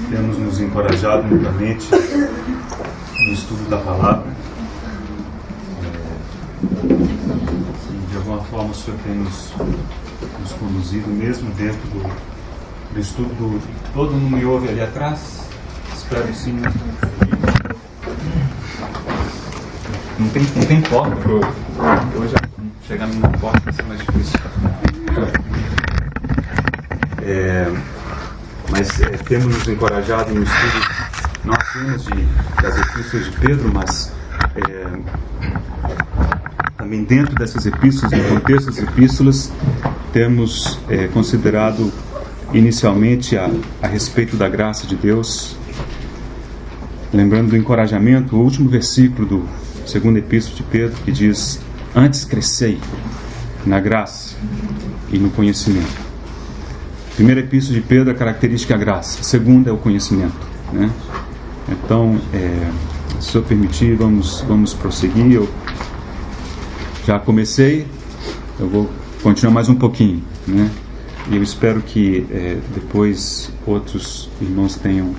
temos nos encorajado mutuamente no estudo da palavra. De alguma forma o Senhor tem nos conduzido, mesmo dentro do estudo todo mundo me ouve ali atrás? Espero que sim. Não tem porta para hoje chegar numa porta vai ser mais difícil. Mas temos nos encorajado no estudo não apenas das epístolas de Pedro, mas também dentro dessas epístolas, no contexto das epístolas, temos considerado inicialmente a respeito da graça de Deus, lembrando do encorajamento, o último versículo do segundo epístola de Pedro, que diz: antes crescei na graça e no conhecimento. Primeira epístola de Pedro, a característica é a graça. A segunda é o conhecimento, né? Então, se eu permitir, vamos prosseguir. Eu já comecei, eu vou continuar mais um pouquinho, né? E eu espero que depois outros irmãos tenham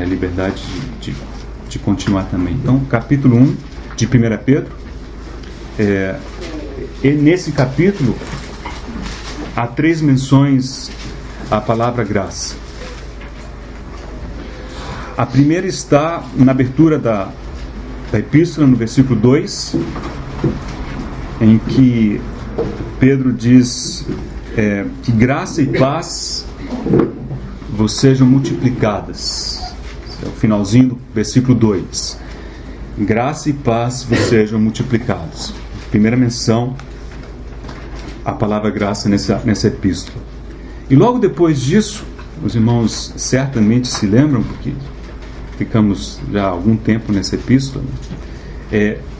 liberdade de continuar também. Então, capítulo 1 de 1 Pedro. E nesse capítulo há 3 menções à palavra graça. A primeira está na abertura da epístola, no versículo 2, em que Pedro diz que graça e paz vos sejam multiplicadas. É o finalzinho do versículo 2. Graça e paz vos sejam multiplicados. Primeira menção à palavra graça nessa epístola. E logo depois disso, os irmãos certamente se lembram, porque ficamos já há algum tempo nessa epístola,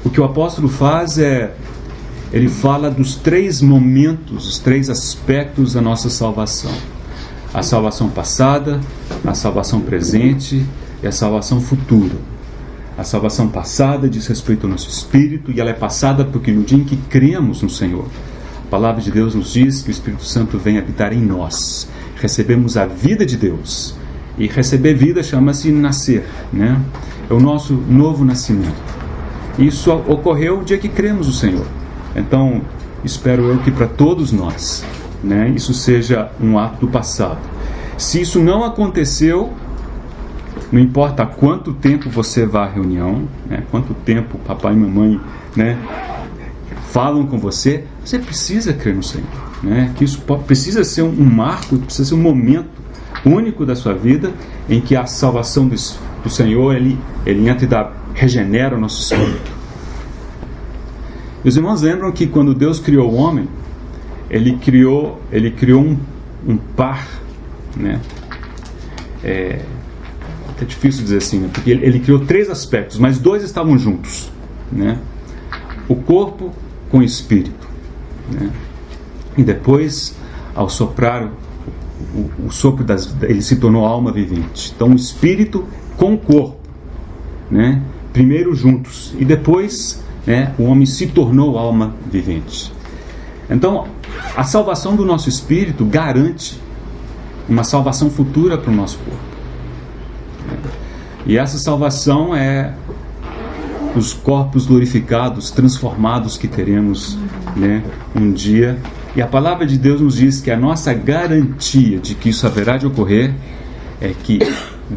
o que o apóstolo faz ele fala dos 3 momentos, os 3 aspectos da nossa salvação: a salvação passada, a salvação presente e a salvação futura. A salvação passada diz respeito ao nosso espírito, e ela é passada porque no dia em que cremos no Senhor, a palavra de Deus nos diz que o Espírito Santo vem habitar em nós. Recebemos a vida de Deus, e receber vida chama-se nascer, né? É o nosso novo nascimento. Isso ocorreu o dia que cremos no Senhor. Então, espero eu que para todos nós, né, isso seja um ato do passado. Se isso não aconteceu, não importa há quanto tempo você vá à reunião, né, quanto tempo papai e mamãe, né, falam com você, você precisa crer no Senhor, né, que isso precisa ser um marco, precisa ser um momento único da sua vida em que a salvação do Senhor ele entra e regenera o nosso espírito. E os irmãos lembram que quando Deus criou o homem, ele criou um par, né? É difícil dizer assim, né? Porque ele criou 3 aspectos, mas 2 estavam juntos, né? O corpo com o espírito, né? E depois, ao soprar o sopro ele se tornou alma vivente. Então o espírito com o corpo, né? Primeiro juntos, e depois, né, o homem se tornou alma vivente. Então a salvação do nosso espírito garante uma salvação futura para o nosso corpo. E essa salvação é os corpos glorificados, transformados que teremos, né, um dia. E a palavra de Deus nos diz que a nossa garantia de que isso haverá de ocorrer é que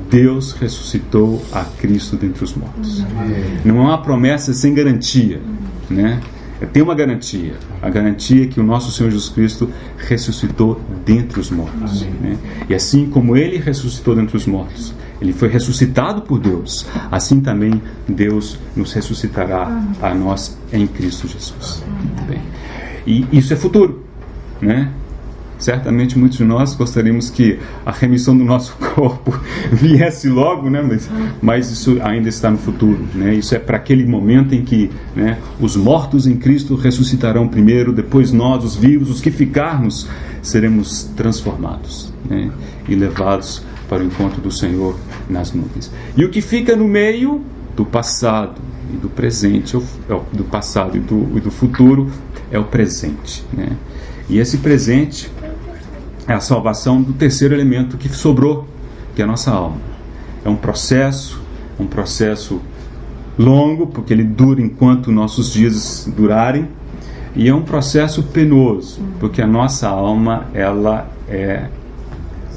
Deus ressuscitou a Cristo dentre os mortos. Não é uma promessa sem garantia, né? Tem uma garantia. A garantia é que o nosso Senhor Jesus Cristo ressuscitou dentre os mortos, né? E assim como Ele ressuscitou dentre os mortos, Ele foi ressuscitado por Deus, assim também Deus nos ressuscitará a nós em Cristo Jesus. Bem, e isso é futuro, né? Certamente muitos de nós gostaríamos que a remissão do nosso corpo viesse logo, né? Mas isso ainda está no futuro, né? Isso é para aquele momento em que, né, os mortos em Cristo ressuscitarão primeiro, depois nós, os vivos, os que ficarmos, seremos transformados, né, e levados para o encontro do Senhor nas nuvens. E o que fica no meio do passado e do presente, do passado e do futuro, é o presente, né? E esse presente é a salvação do terceiro elemento que sobrou, que é a nossa alma. é um processo longo, porque ele dura enquanto nossos dias durarem, e é um processo penoso, porque a nossa alma, ela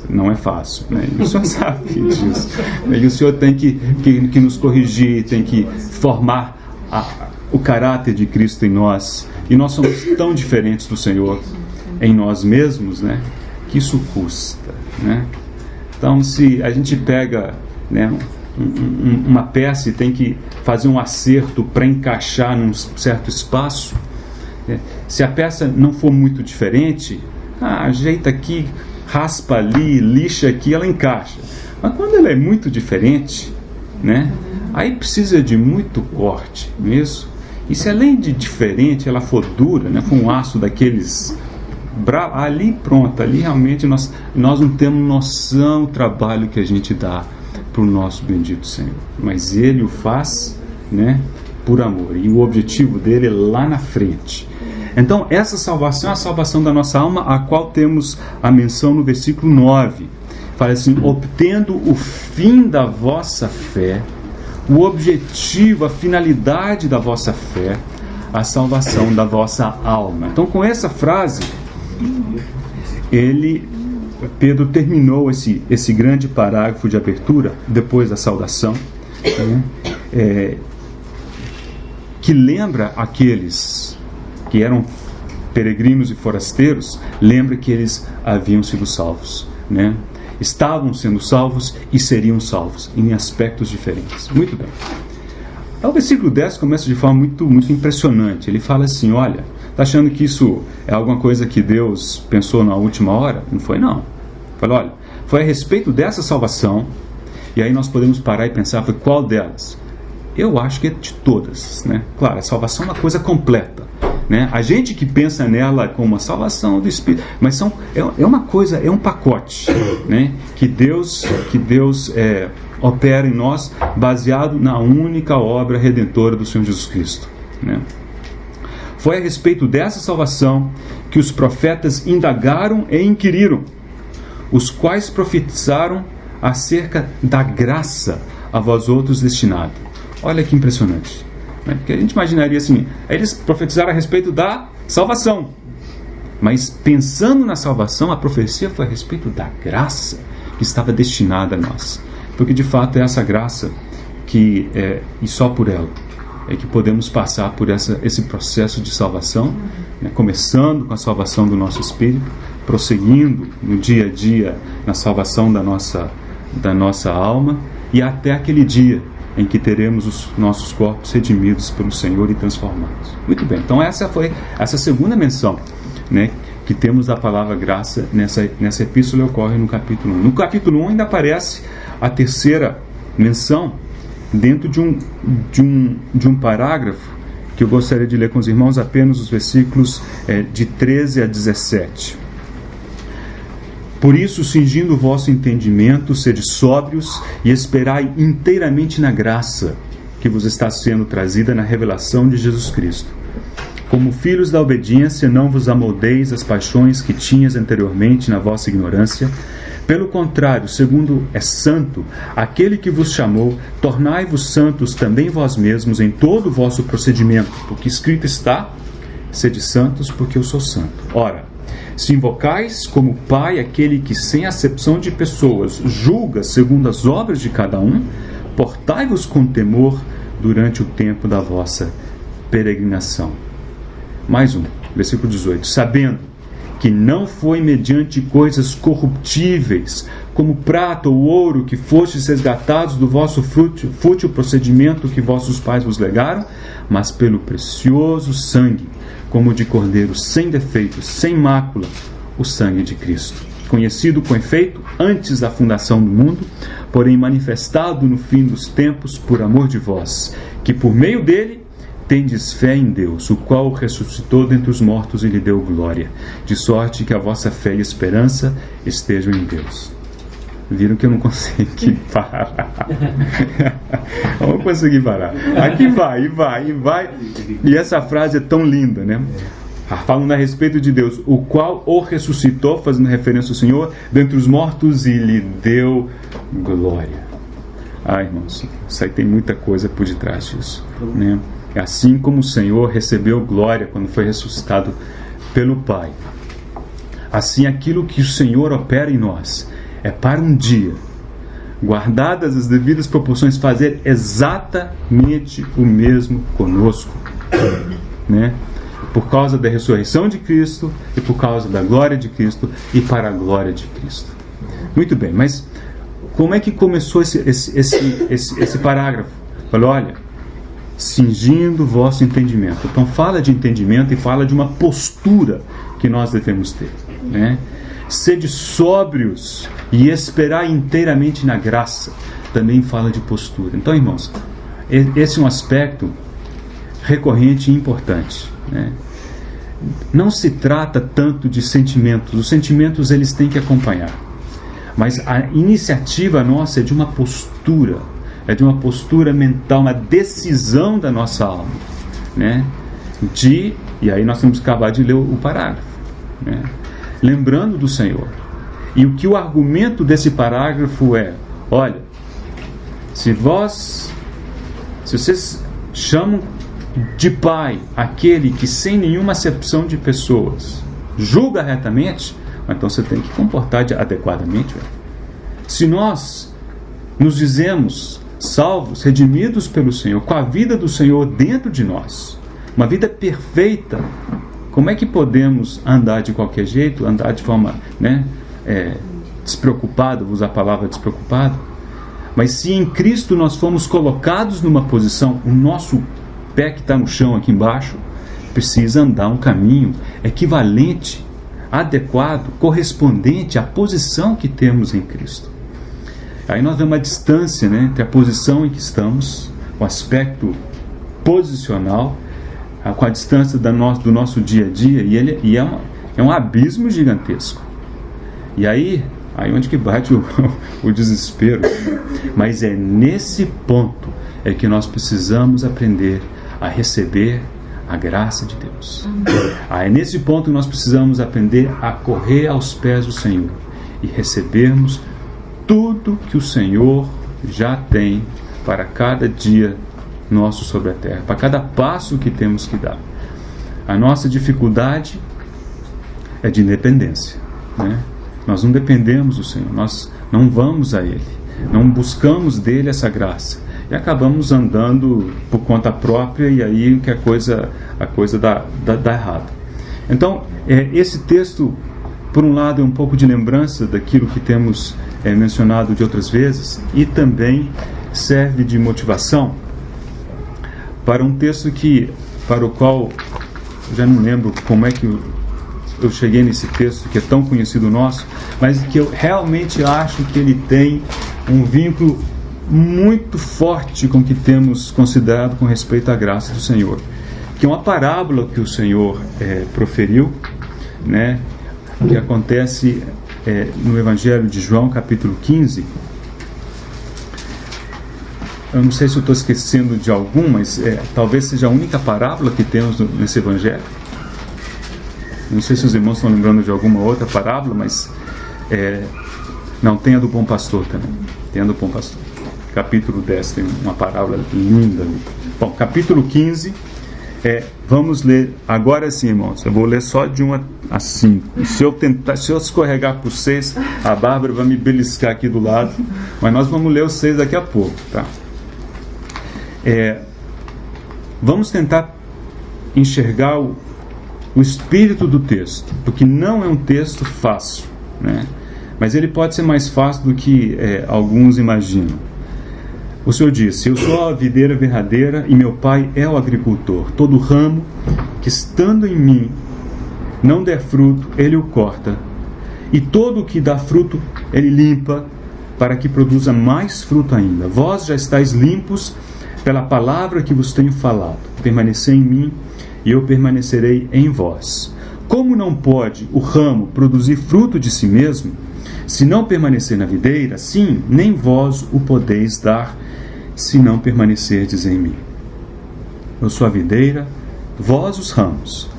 não é fácil, né? E o Senhor sabe disso. E o Senhor tem que nos corrigir, tem que formar o caráter de Cristo em nós. E nós somos tão diferentes do Senhor em nós mesmos, né, que isso custa, né? Então, se a gente pega, né, uma peça e tem que fazer um acerto para encaixar num certo espaço, se a peça não for muito diferente, ajeita aqui, raspa ali, lixa aqui, ela encaixa. Mas quando ela é muito diferente, né, aí precisa de muito corte, não é isso? E se além de diferente ela for dura, né, for um aço daqueles ali pronto, ali realmente nós não temos noção do trabalho que a gente dá para o nosso bendito Senhor. Mas Ele o faz, né, por amor, e o objetivo dele é lá na frente. Então essa salvação é a salvação da nossa alma, a qual temos a menção no versículo 9. Fala assim: obtendo o fim da vossa fé, o objetivo, a finalidade da vossa fé, a salvação da vossa alma. Então, com essa frase, Pedro terminou esse grande parágrafo de abertura, depois da saudação, né, que lembra aqueles que eram peregrinos e forasteiros, lembra que eles haviam sido salvos, né? Estavam sendo salvos e seriam salvos em aspectos diferentes. Muito bem. O versículo 10 começa de forma muito impressionante. Ele fala assim: olha, está achando que isso é alguma coisa que Deus pensou na última hora? Não foi, não. Fala, olha, foi a respeito dessa salvação. E aí nós podemos parar e pensar: foi qual delas? Eu acho que é de todas, né? Claro, a salvação é uma coisa completa, né? A gente que pensa nela como a salvação do Espírito, mas é uma coisa, é um pacote, né, que Deus opera em nós, baseado na única obra redentora do Senhor Jesus Cristo, né? Foi a respeito dessa salvação que os profetas indagaram e inquiriram, os quais profetizaram acerca da graça a vós outros destinada. Olha que impressionante, né? Porque a gente imaginaria assim: eles profetizaram a respeito da salvação, mas pensando na salvação, a profecia foi a respeito da graça que estava destinada a nós, porque de fato é essa graça que e só por ela é que podemos passar por esse processo de salvação, né? Começando com a salvação do nosso espírito, prosseguindo no dia a dia na salvação da nossa alma, e até aquele dia em que teremos os nossos corpos redimidos pelo Senhor e transformados. Muito bem, então essa foi essa segunda menção, né, que temos da palavra graça nessa epístola, ocorre no capítulo 1. No capítulo 1 ainda aparece a terceira menção, dentro de um parágrafo que eu gostaria de ler com os irmãos, apenas os versículos de 13 a 17. Por isso, cingindo o vosso entendimento, sede sóbrios e esperai inteiramente na graça que vos está sendo trazida na revelação de Jesus Cristo. Como filhos da obediência, não vos amoldeis as paixões que tinhas anteriormente na vossa ignorância. Pelo contrário, segundo é santo aquele que vos chamou, tornai-vos santos também vós mesmos em todo o vosso procedimento, porque escrito está: sede santos, porque eu sou santo. Ora, se invocais como Pai aquele que, sem acepção de pessoas, julga segundo as obras de cada um, portai-vos com temor durante o tempo da vossa peregrinação. Mais um, versículo 18. Sabendo que não foi mediante coisas corruptíveis, como prata ou ouro, que fostes resgatados do vosso fútil procedimento que vossos pais vos legaram, mas pelo precioso sangue, como de cordeiro sem defeito, sem mácula, o sangue de Cristo, conhecido com efeito antes da fundação do mundo, porém manifestado no fim dos tempos por amor de vós, que por meio dele tendes fé em Deus, o qual o ressuscitou dentre os mortos e lhe deu glória, de sorte que a vossa fé e esperança estejam em Deus. Viram que eu não consegui parar. Vamos conseguir parar. Aqui vai. E essa frase é tão linda, né? Falando a respeito de Deus, o qual o ressuscitou, fazendo referência ao Senhor, dentre os mortos e lhe deu glória. Irmãos, isso aí tem muita coisa por detrás disso, né? Assim como o Senhor recebeu glória quando foi ressuscitado pelo Pai, assim aquilo que o Senhor opera em nós é para um dia, guardadas as devidas proporções, fazer exatamente o mesmo conosco, né? Por causa da ressurreição de Cristo e por causa da glória de Cristo e para a glória de Cristo. Muito bem, mas como é que começou esse parágrafo? Falou, olha, cingindo o vosso entendimento. Então fala de entendimento e fala de uma postura que nós devemos ter, né? Sede sóbrios e esperar inteiramente na graça. Também fala de postura. Então, irmãos, esse é um aspecto recorrente e importante, né? Não se trata tanto de sentimentos. Os sentimentos eles têm que acompanhar, mas a iniciativa nossa é de uma postura, mental, uma decisão da nossa alma, né? E aí nós temos que acabar de ler o parágrafo, né? Lembrando do Senhor. E o que o argumento desse parágrafo é: olha, se vocês chamam de Pai aquele que sem nenhuma acepção de pessoas julga retamente, então você tem que comportar adequadamente. Se nós nos dizemos salvos, redimidos pelo Senhor, com a vida do Senhor dentro de nós, uma vida perfeita, como é que podemos andar de qualquer jeito, andar de forma, né, despreocupada, vou usar a palavra despreocupado? Mas se em Cristo nós fomos colocados numa posição, o nosso pé que está no chão aqui embaixo precisa andar um caminho equivalente, adequado, correspondente à posição que temos em Cristo. Aí nós vemos uma distância, né, entre a posição em que estamos, o aspecto posicional, com a distância do nosso dia a dia, e é um abismo gigantesco. E aí onde que bate o desespero. Mas é nesse ponto que nós precisamos aprender a receber a graça de Deus. É nesse ponto que nós precisamos aprender a correr aos pés do Senhor e recebermos tudo que o Senhor já tem para cada dia nosso sobre a terra, para cada passo que temos que dar. A nossa dificuldade é de independência, né? Nós não dependemos do Senhor, nós não vamos a Ele, não buscamos dele essa graça e acabamos andando por conta própria, e aí que a coisa dá errado. Então, esse texto, por um lado, é um pouco de lembrança daquilo que temos mencionado de outras vezes, e também serve de motivação para um texto para o qual já não lembro como é que eu cheguei nesse texto, que é tão conhecido nosso, mas que eu realmente acho que ele tem um vínculo muito forte com o que temos considerado com respeito à graça do Senhor, que é uma parábola que o Senhor proferiu, né, que acontece no Evangelho de João, capítulo 15. Eu não sei se eu estou esquecendo de algum, mas talvez seja a única parábola que temos nesse Evangelho. Não sei se os irmãos estão lembrando de alguma outra parábola, mas não, tem a do Bom Pastor também. Tem a do Bom Pastor. Capítulo 10 tem uma parábola linda ali. Bom, capítulo 15, vamos ler agora sim, irmãos. Eu vou ler só de 1 a 5. Se eu escorregar por 6, a Bárbara vai me beliscar aqui do lado, mas nós vamos ler os 6 daqui a pouco, tá? Vamos tentar enxergar o espírito do texto, porque não é um texto fácil, né? Mas ele pode ser mais fácil do que alguns imaginam. O Senhor disse: eu sou a videira verdadeira e meu Pai é o agricultor. Todo ramo que estando em mim não der fruto, ele o corta, e todo o que dá fruto ele limpa, para que produza mais fruto ainda. Vós já estáis limpos pela palavra que vos tenho falado. Permanecei em mim e eu permanecerei em vós. Como não pode o ramo produzir fruto de si mesmo, se não permanecer na videira, assim nem vós o podeis dar, se não permanecerdes em mim. Eu sou a videira, vós os ramos.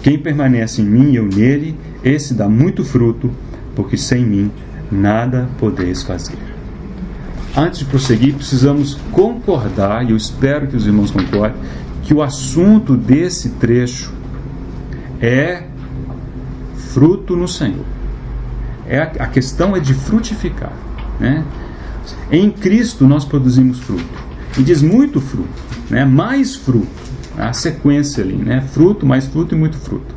Quem permanece em mim e eu nele, esse dá muito fruto, porque sem mim nada podeis fazer. antes de prosseguir, precisamos concordar, e eu espero que os irmãos concordem, que o assunto desse trecho é fruto no Senhor. A questão é de frutificar, né? Em Cristo nós produzimos fruto, e diz muito fruto, né? Mais fruto, a sequência ali, né? Fruto, mais fruto e muito fruto.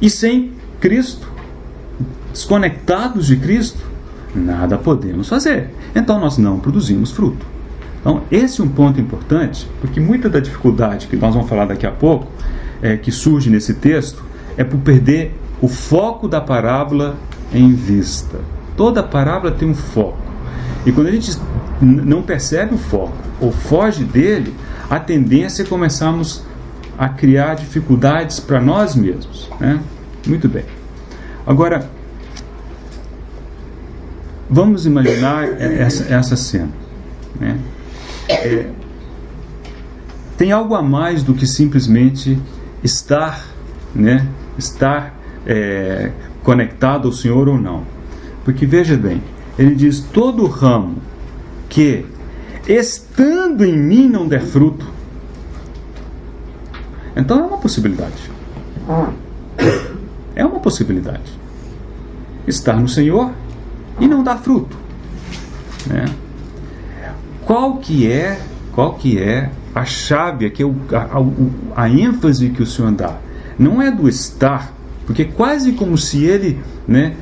E sem Cristo, desconectados de Cristo, nada podemos fazer. Então nós não produzimos fruto. Então esse é um ponto importante, porque muita da dificuldade que nós vamos falar daqui a pouco, que surge nesse texto, é por perder o foco da parábola em vista. Toda parábola tem um foco. E quando a gente não percebe o foco, ou foge dele, a tendência é começarmos a criar dificuldades para nós mesmos, né? Muito bem. Agora, vamos imaginar essa cena, né? Tem algo a mais do que simplesmente estar, né? Conectado ao Senhor ou não. Porque veja bem, ele diz: todo ramo que estando em mim não der fruto. Então é uma possibilidade. É uma possibilidade. Estar no Senhor e não dar fruto, né? Qual que é a chave, aqui, a ênfase que o Senhor dá? Não é do estar, porque quase como se ele, né,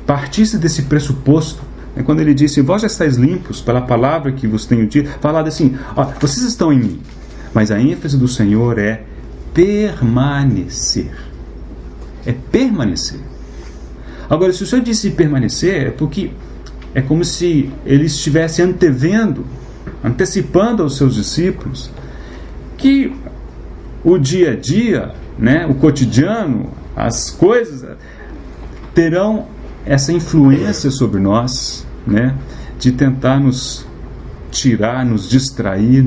partisse desse pressuposto, né, quando ele disse: vós já estáis limpos pela palavra que vos tenho dito, falado assim, ó, vocês estão em mim, mas a ênfase do Senhor é permanecer. É permanecer. Agora, se o Senhor disse permanecer, é porque é como se ele estivesse antecipando aos seus discípulos que o dia a dia, né, o cotidiano, as coisas terão essa influência sobre nós, né, de tentar nos tirar, nos distrair,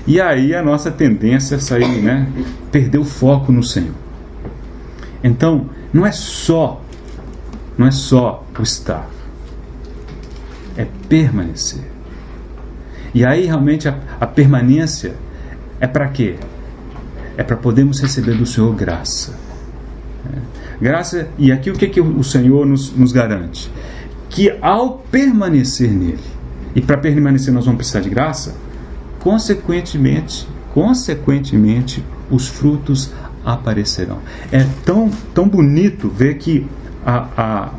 e aí a nossa tendência é sair, né, perder o foco no Senhor. Então, não é só o estar, é permanecer. E aí realmente a permanência é para quê? É para podermos receber do Senhor graça. Graça, e aqui o que o Senhor nos garante? Que ao permanecer nele, e para permanecer nós vamos precisar de graça, consequentemente os frutos aparecerão. É tão bonito ver que a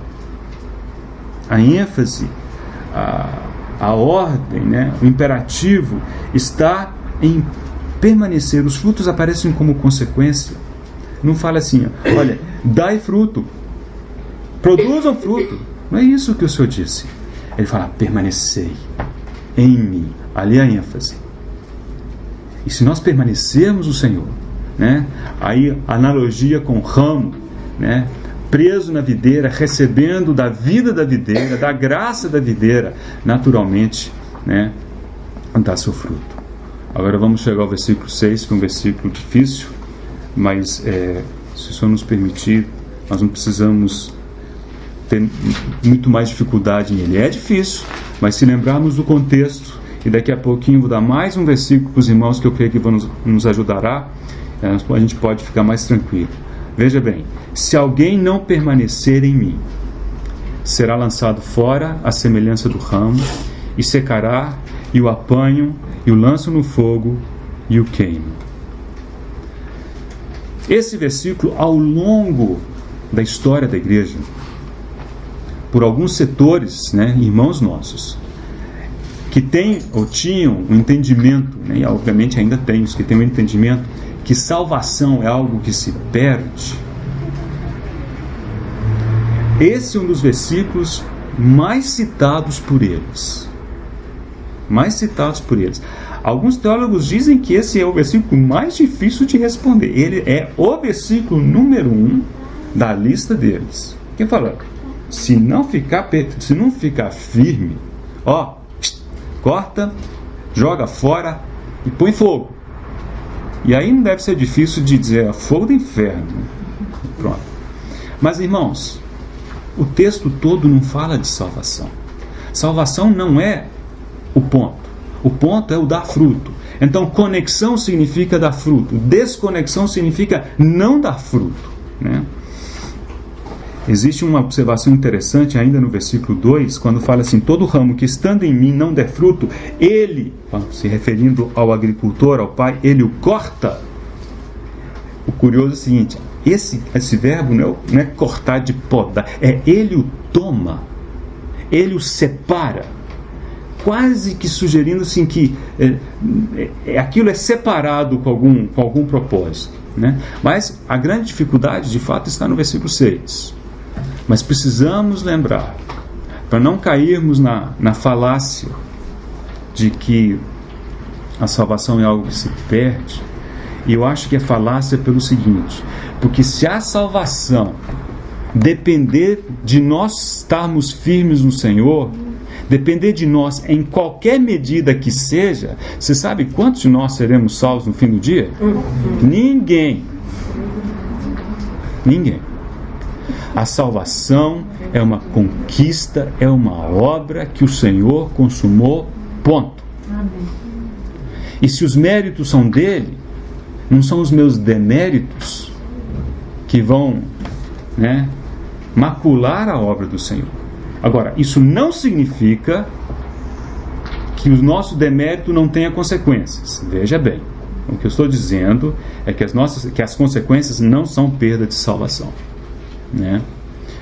ênfase, a ordem, né, o imperativo está em permanecer. Os frutos aparecem como consequência. Não fala assim, olha, dai fruto, produzam fruto. Não é isso que o Senhor disse. Ele fala: permanecei em mim. Ali a ênfase. E se nós permanecermos no Senhor, né, aí a analogia com o ramo, né, preso na videira, recebendo da vida da videira, da graça da videira, naturalmente, né, dá seu fruto. Agora vamos chegar ao versículo 6, que é um versículo difícil, mas se o Senhor nos permitir, nós não precisamos ter muito mais dificuldade nele. É difícil, mas se lembrarmos do contexto, e daqui a pouquinho vou dar mais um versículo para os irmãos que eu creio que nos ajudará, a gente pode ficar mais tranquilo. Veja bem: se alguém não permanecer em mim, será lançado fora à semelhança do ramo, e secará, e o apanham, e o lançam no fogo, e o queimam. Esse versículo, ao longo da história da igreja, por alguns setores, né, irmãos nossos, que têm ou tinham um entendimento, né, e obviamente ainda tem os que têm um entendimento, que salvação é algo que se perde. Esse é um dos versículos mais citados por eles. Alguns teólogos dizem que esse é o versículo mais difícil de responder. Ele é o versículo número 1 da lista deles. Que fala: se não ficar firme, ó, corta, joga fora e põe fogo. E aí não deve ser difícil de dizer: fogo do inferno. Pronto. Mas, irmãos, o texto todo não fala de salvação. Salvação não é o ponto. O ponto é o dar fruto. Então, conexão significa dar fruto. Desconexão significa não dar fruto, né? Existe uma observação interessante ainda no versículo 2, quando fala assim: todo ramo que estando em mim não der fruto, ele, se referindo ao agricultor, ao pai, ele o corta. O curioso é o seguinte: esse verbo não é cortar de podar, é ele o toma, ele o separa, quase que sugerindo assim que aquilo é separado com algum propósito, né? Mas a grande dificuldade de fato está no versículo 6. Mas precisamos lembrar, para não cairmos na falácia de que a salvação é algo que se perde. E eu acho que é falácia pelo seguinte: porque se a salvação depender de nós estarmos firmes no Senhor, depender de nós em qualquer medida que seja, você sabe quantos de nós seremos salvos no fim do dia? Ninguém. A salvação é uma conquista, é uma obra que o Senhor consumou, ponto. E se os méritos são dele, não são os meus deméritos que vão, né, macular a obra do Senhor. Agora, isso não significa que o nosso demérito não tenha consequências. Veja bem, o que eu estou dizendo é que as consequências não são perda de salvação, né?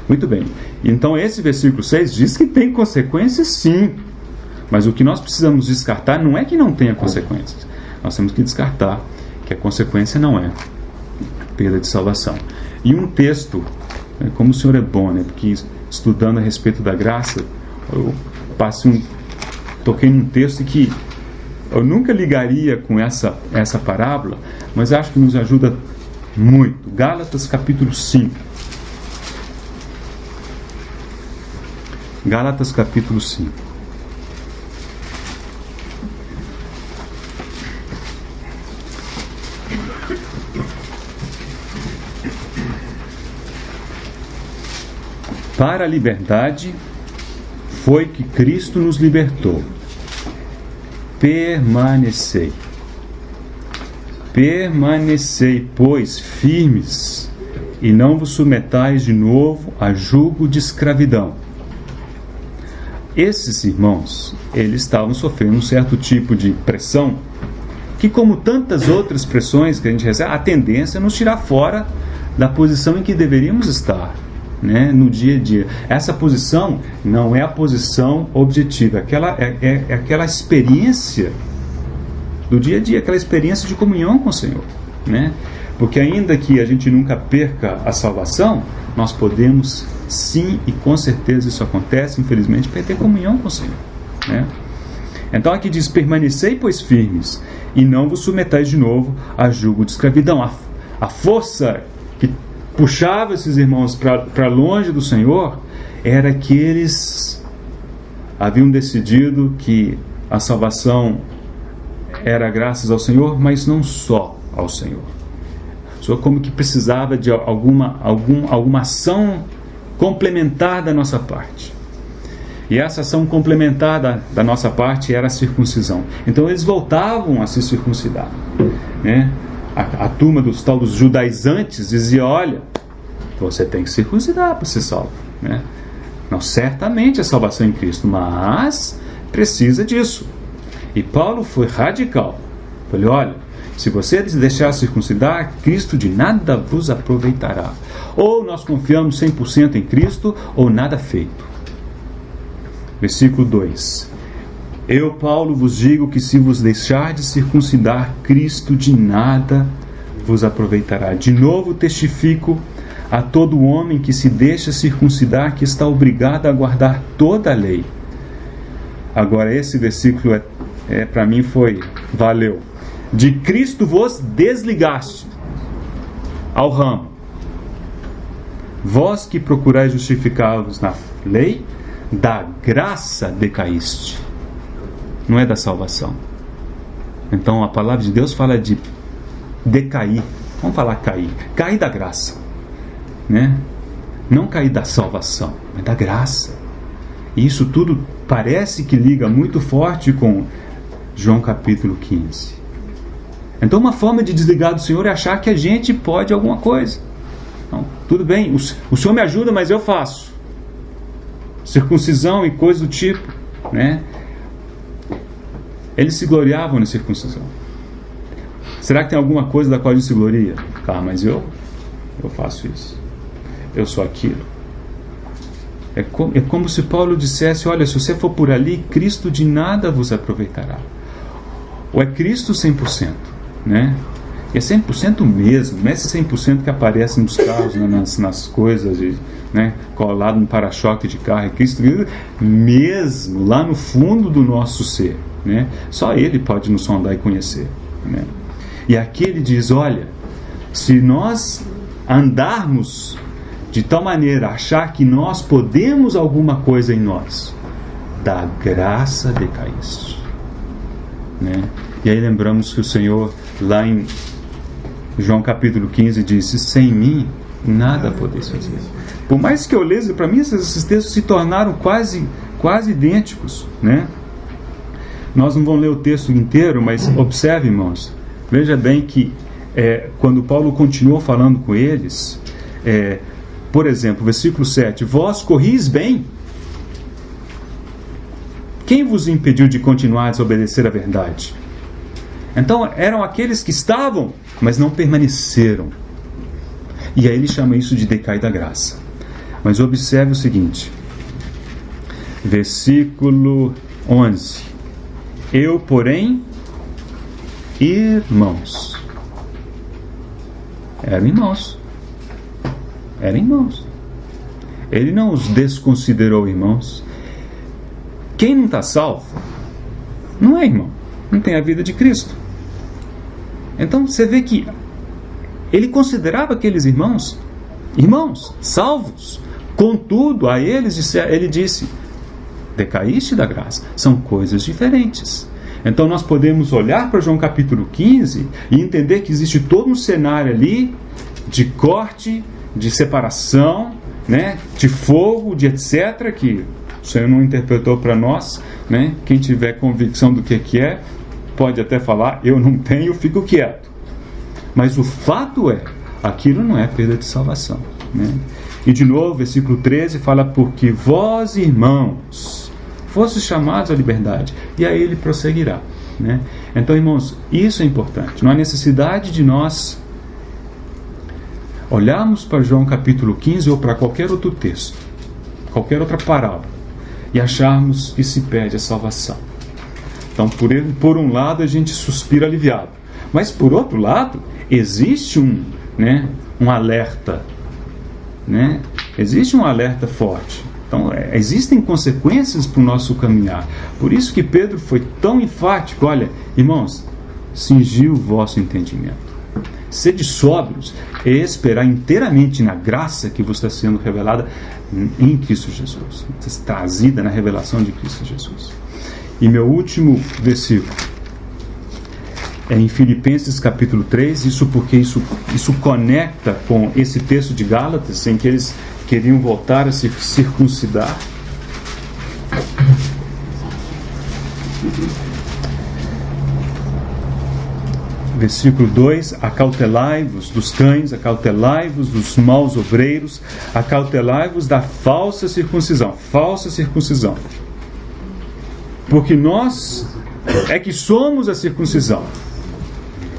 Muito bem. Então esse versículo 6 diz que tem consequências, sim. Mas o que nós precisamos descartar não é que não tenha consequências. Nós temos que descartar que a consequência não é perda de salvação. E um texto, como o senhor é bom, né? Porque estudando a respeito da graça, eu toquei num texto que eu nunca ligaria com essa parábola, mas acho que nos ajuda muito. Gálatas capítulo 5. Gálatas capítulo 5. Para a liberdade foi que Cristo nos libertou. Permanecei, pois, firmes, e não vos submetais de novo a jugo de escravidão. Esses irmãos, eles estavam sofrendo um certo tipo de pressão, que, como tantas outras pressões que a gente recebe, a tendência é nos tirar fora da posição em que deveríamos estar, né, no dia a dia. Essa posição não é a posição objetiva, é aquela experiência do dia a dia, aquela experiência de comunhão com o Senhor, né? Porque ainda que a gente nunca perca a salvação, nós podemos sim, e com certeza isso acontece, infelizmente, perder comunhão com o Senhor, né? Então aqui diz: permanecei, pois, firmes, e não vos submetais de novo a jugo de escravidão. A força que puxava esses irmãos para longe do Senhor era que eles haviam decidido que a salvação era graças ao Senhor, mas não só ao Senhor. Só como que precisava de alguma ação complementar da nossa parte. E essa ação complementar da nossa parte era a circuncisão. Então eles voltavam a se circuncidar, né? A turma dos judaizantes dizia: olha, você tem que circuncidar para ser salvo, né? Não, certamente a salvação em Cristo, mas precisa disso. E Paulo foi radical. Falou: olha, se você deixar circuncidar, Cristo de nada vos aproveitará. Ou nós confiamos 100% em Cristo, ou nada feito. Versículo 2. Eu, Paulo, vos digo que se vos deixardes circuncidar, Cristo de nada vos aproveitará. De novo testifico a todo homem que se deixa circuncidar que está obrigado a guardar toda a lei. Agora esse versículo para mim valeu. De Cristo vos desligaste ao ramo. Vós que procurais justificar-vos na lei, da graça decaíste. Não é da salvação. Então a palavra de Deus fala de decair. Vamos falar cair. Cair da graça, né? Não cair da salvação, mas da graça. E isso tudo parece que liga muito forte com João capítulo 15. Então uma forma de desligar do Senhor é achar que a gente pode alguma coisa. Não, tudo bem, o Senhor me ajuda, mas eu faço. Circuncisão e coisas do tipo, né? Eles se gloriavam na circuncisão. Será que tem alguma coisa da qual ele se gloria? Tá, mas eu faço isso. Eu sou aquilo. É como se Paulo dissesse, olha, se você for por ali, Cristo de nada vos aproveitará. Ou é Cristo 100%, né? E é 100% mesmo, não é esse 100% que aparece nos carros, né, nas coisas, né, colado no para-choque de carro. É Cristo mesmo, lá no fundo do nosso ser, né? Só Ele pode nos sondar e conhecer, né? E aqui ele diz, olha, se nós andarmos de tal maneira, achar que nós podemos alguma coisa em nós, da graça decaíste, né? E aí lembramos que o Senhor, lá em João capítulo 15, disse, sem mim, nada podeis fazer. Por mais que eu leia, para mim esses textos se tornaram quase idênticos, né? Nós não vamos ler o texto inteiro, mas observe, irmãos, veja bem que quando Paulo continuou falando com eles, por exemplo, versículo 7, vós corris bem. Quem vos impediu de continuar a desobedecer a verdade? Então eram aqueles que estavam, mas não permaneceram. E aí ele chama isso de decair da graça. Mas observe o seguinte, versículo 11, eu, porém, irmãos. Eram irmãos. Ele não os desconsiderou irmãos. Quem não está salvo não é irmão, não tem a vida de Cristo. Então você vê que ele considerava aqueles irmãos salvos. Contudo, a eles ele disse, decaíste da graça. São coisas diferentes. Então nós podemos olhar para João capítulo 15 e entender que existe todo um cenário ali de corte, de separação, né, de fogo, de etc., que o Senhor não interpretou para nós, né? Quem tiver convicção do que é, pode até falar, eu não tenho, fico quieto. Mas o fato é, aquilo não é perda de salvação, né? E de novo, versículo 13 fala, porque vós, irmãos, fostes chamados à liberdade. E aí ele prosseguirá, né? Então, irmãos, isso é importante. Não há necessidade de nós olharmos para João capítulo 15 ou para qualquer outro texto, qualquer outra parábola, e acharmos que se perde a salvação. Então, por um lado, a gente suspira aliviado. Mas, por outro lado, existe um alerta, né? Existe um alerta forte. Então, existem consequências para o nosso caminhar. Por isso que Pedro foi tão enfático. Olha, irmãos, cingi o vosso entendimento. Sede sóbrios e esperar inteiramente na graça que vos está sendo revelada em Cristo Jesus. Trazida na revelação de Cristo Jesus. E meu último versículo é em Filipenses capítulo 3, porque isso conecta com esse texto de Gálatas, em que eles queriam voltar a se circuncidar. Versículo 2, acautelai-vos dos cães, acautelai-vos dos maus obreiros, acautelai-vos da falsa circuncisão. Porque nós é que somos a circuncisão.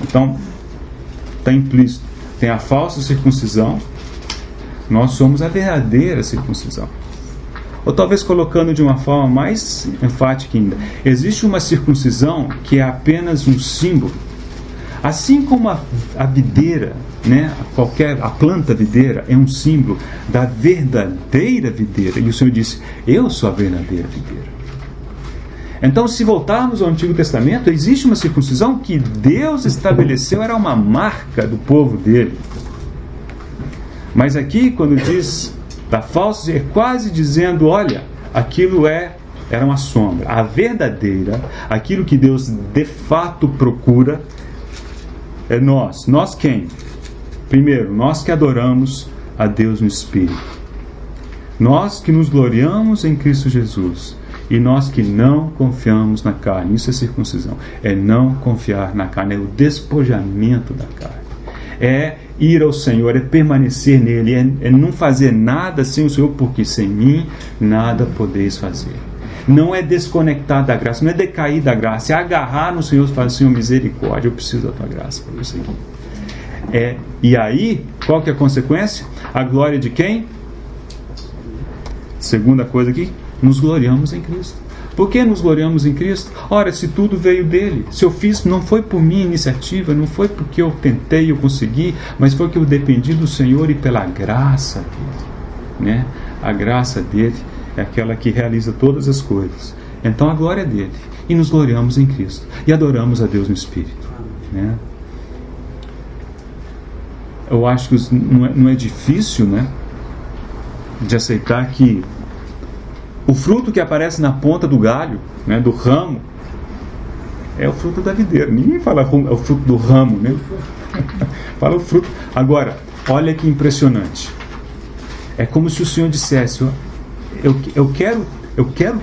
Então, está implícito. Tem a falsa circuncisão, nós somos a verdadeira circuncisão. Ou talvez colocando de uma forma mais enfática ainda, existe uma circuncisão que é apenas um símbolo. Assim como a videira, né, a planta videira é um símbolo da verdadeira videira. E o Senhor disse, eu sou a verdadeira videira. Então, se voltarmos ao Antigo Testamento, existe uma circuncisão que Deus estabeleceu, era uma marca do povo dele. Mas aqui, quando diz da falsa, é quase dizendo, olha, aquilo era uma sombra. A verdadeira, aquilo que Deus de fato procura, é nós. Nós quem? Primeiro, nós que adoramos a Deus no Espírito. Nós que nos gloriamos em Cristo Jesus e nós que não confiamos na carne. Isso é circuncisão. É não confiar na carne. É o despojamento da carne. É ir ao Senhor, é permanecer nele, é não fazer nada sem o Senhor, porque sem mim nada podeis fazer. Não é desconectar da graça, não é decair da graça, é agarrar no Senhor e falar: Senhor, misericórdia, eu preciso da tua graça para isso aqui. E aí, qual que é a consequência? A glória de quem? Segunda coisa aqui, nos gloriamos em Cristo. Por que nos gloriamos em Cristo? Ora, se tudo veio dele, se eu fiz, não foi por minha iniciativa, não foi porque eu tentei, eu consegui, mas foi que eu dependi do Senhor e pela graça dele, né? A graça dele é aquela que realiza todas as coisas. Então a glória é dele, e nos gloriamos em Cristo, e adoramos a Deus no Espírito, né? Eu acho que não é difícil, né, de aceitar que o fruto que aparece na ponta do galho, né, do ramo, é o fruto da videira. Ninguém fala é o fruto do ramo, né? Fala o fruto. Agora, olha que impressionante. É como se o Senhor dissesse: eu quero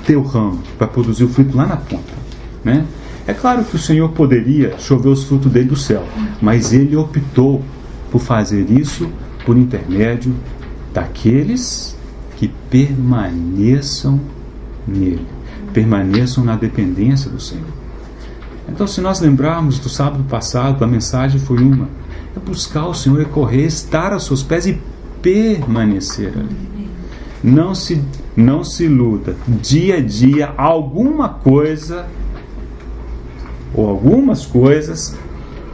ter o ramo para produzir o fruto lá na ponta, né? É claro que o Senhor poderia chover os frutos dele do céu, mas ele optou por fazer isso por intermédio daqueles que permaneçam nele, permaneçam na dependência do Senhor. Então, se nós lembrarmos do sábado passado, a mensagem foi uma: é buscar o Senhor, é correr, estar aos seus pés e permanecer ali. Não se iluda. Dia a dia, alguma coisa ou algumas coisas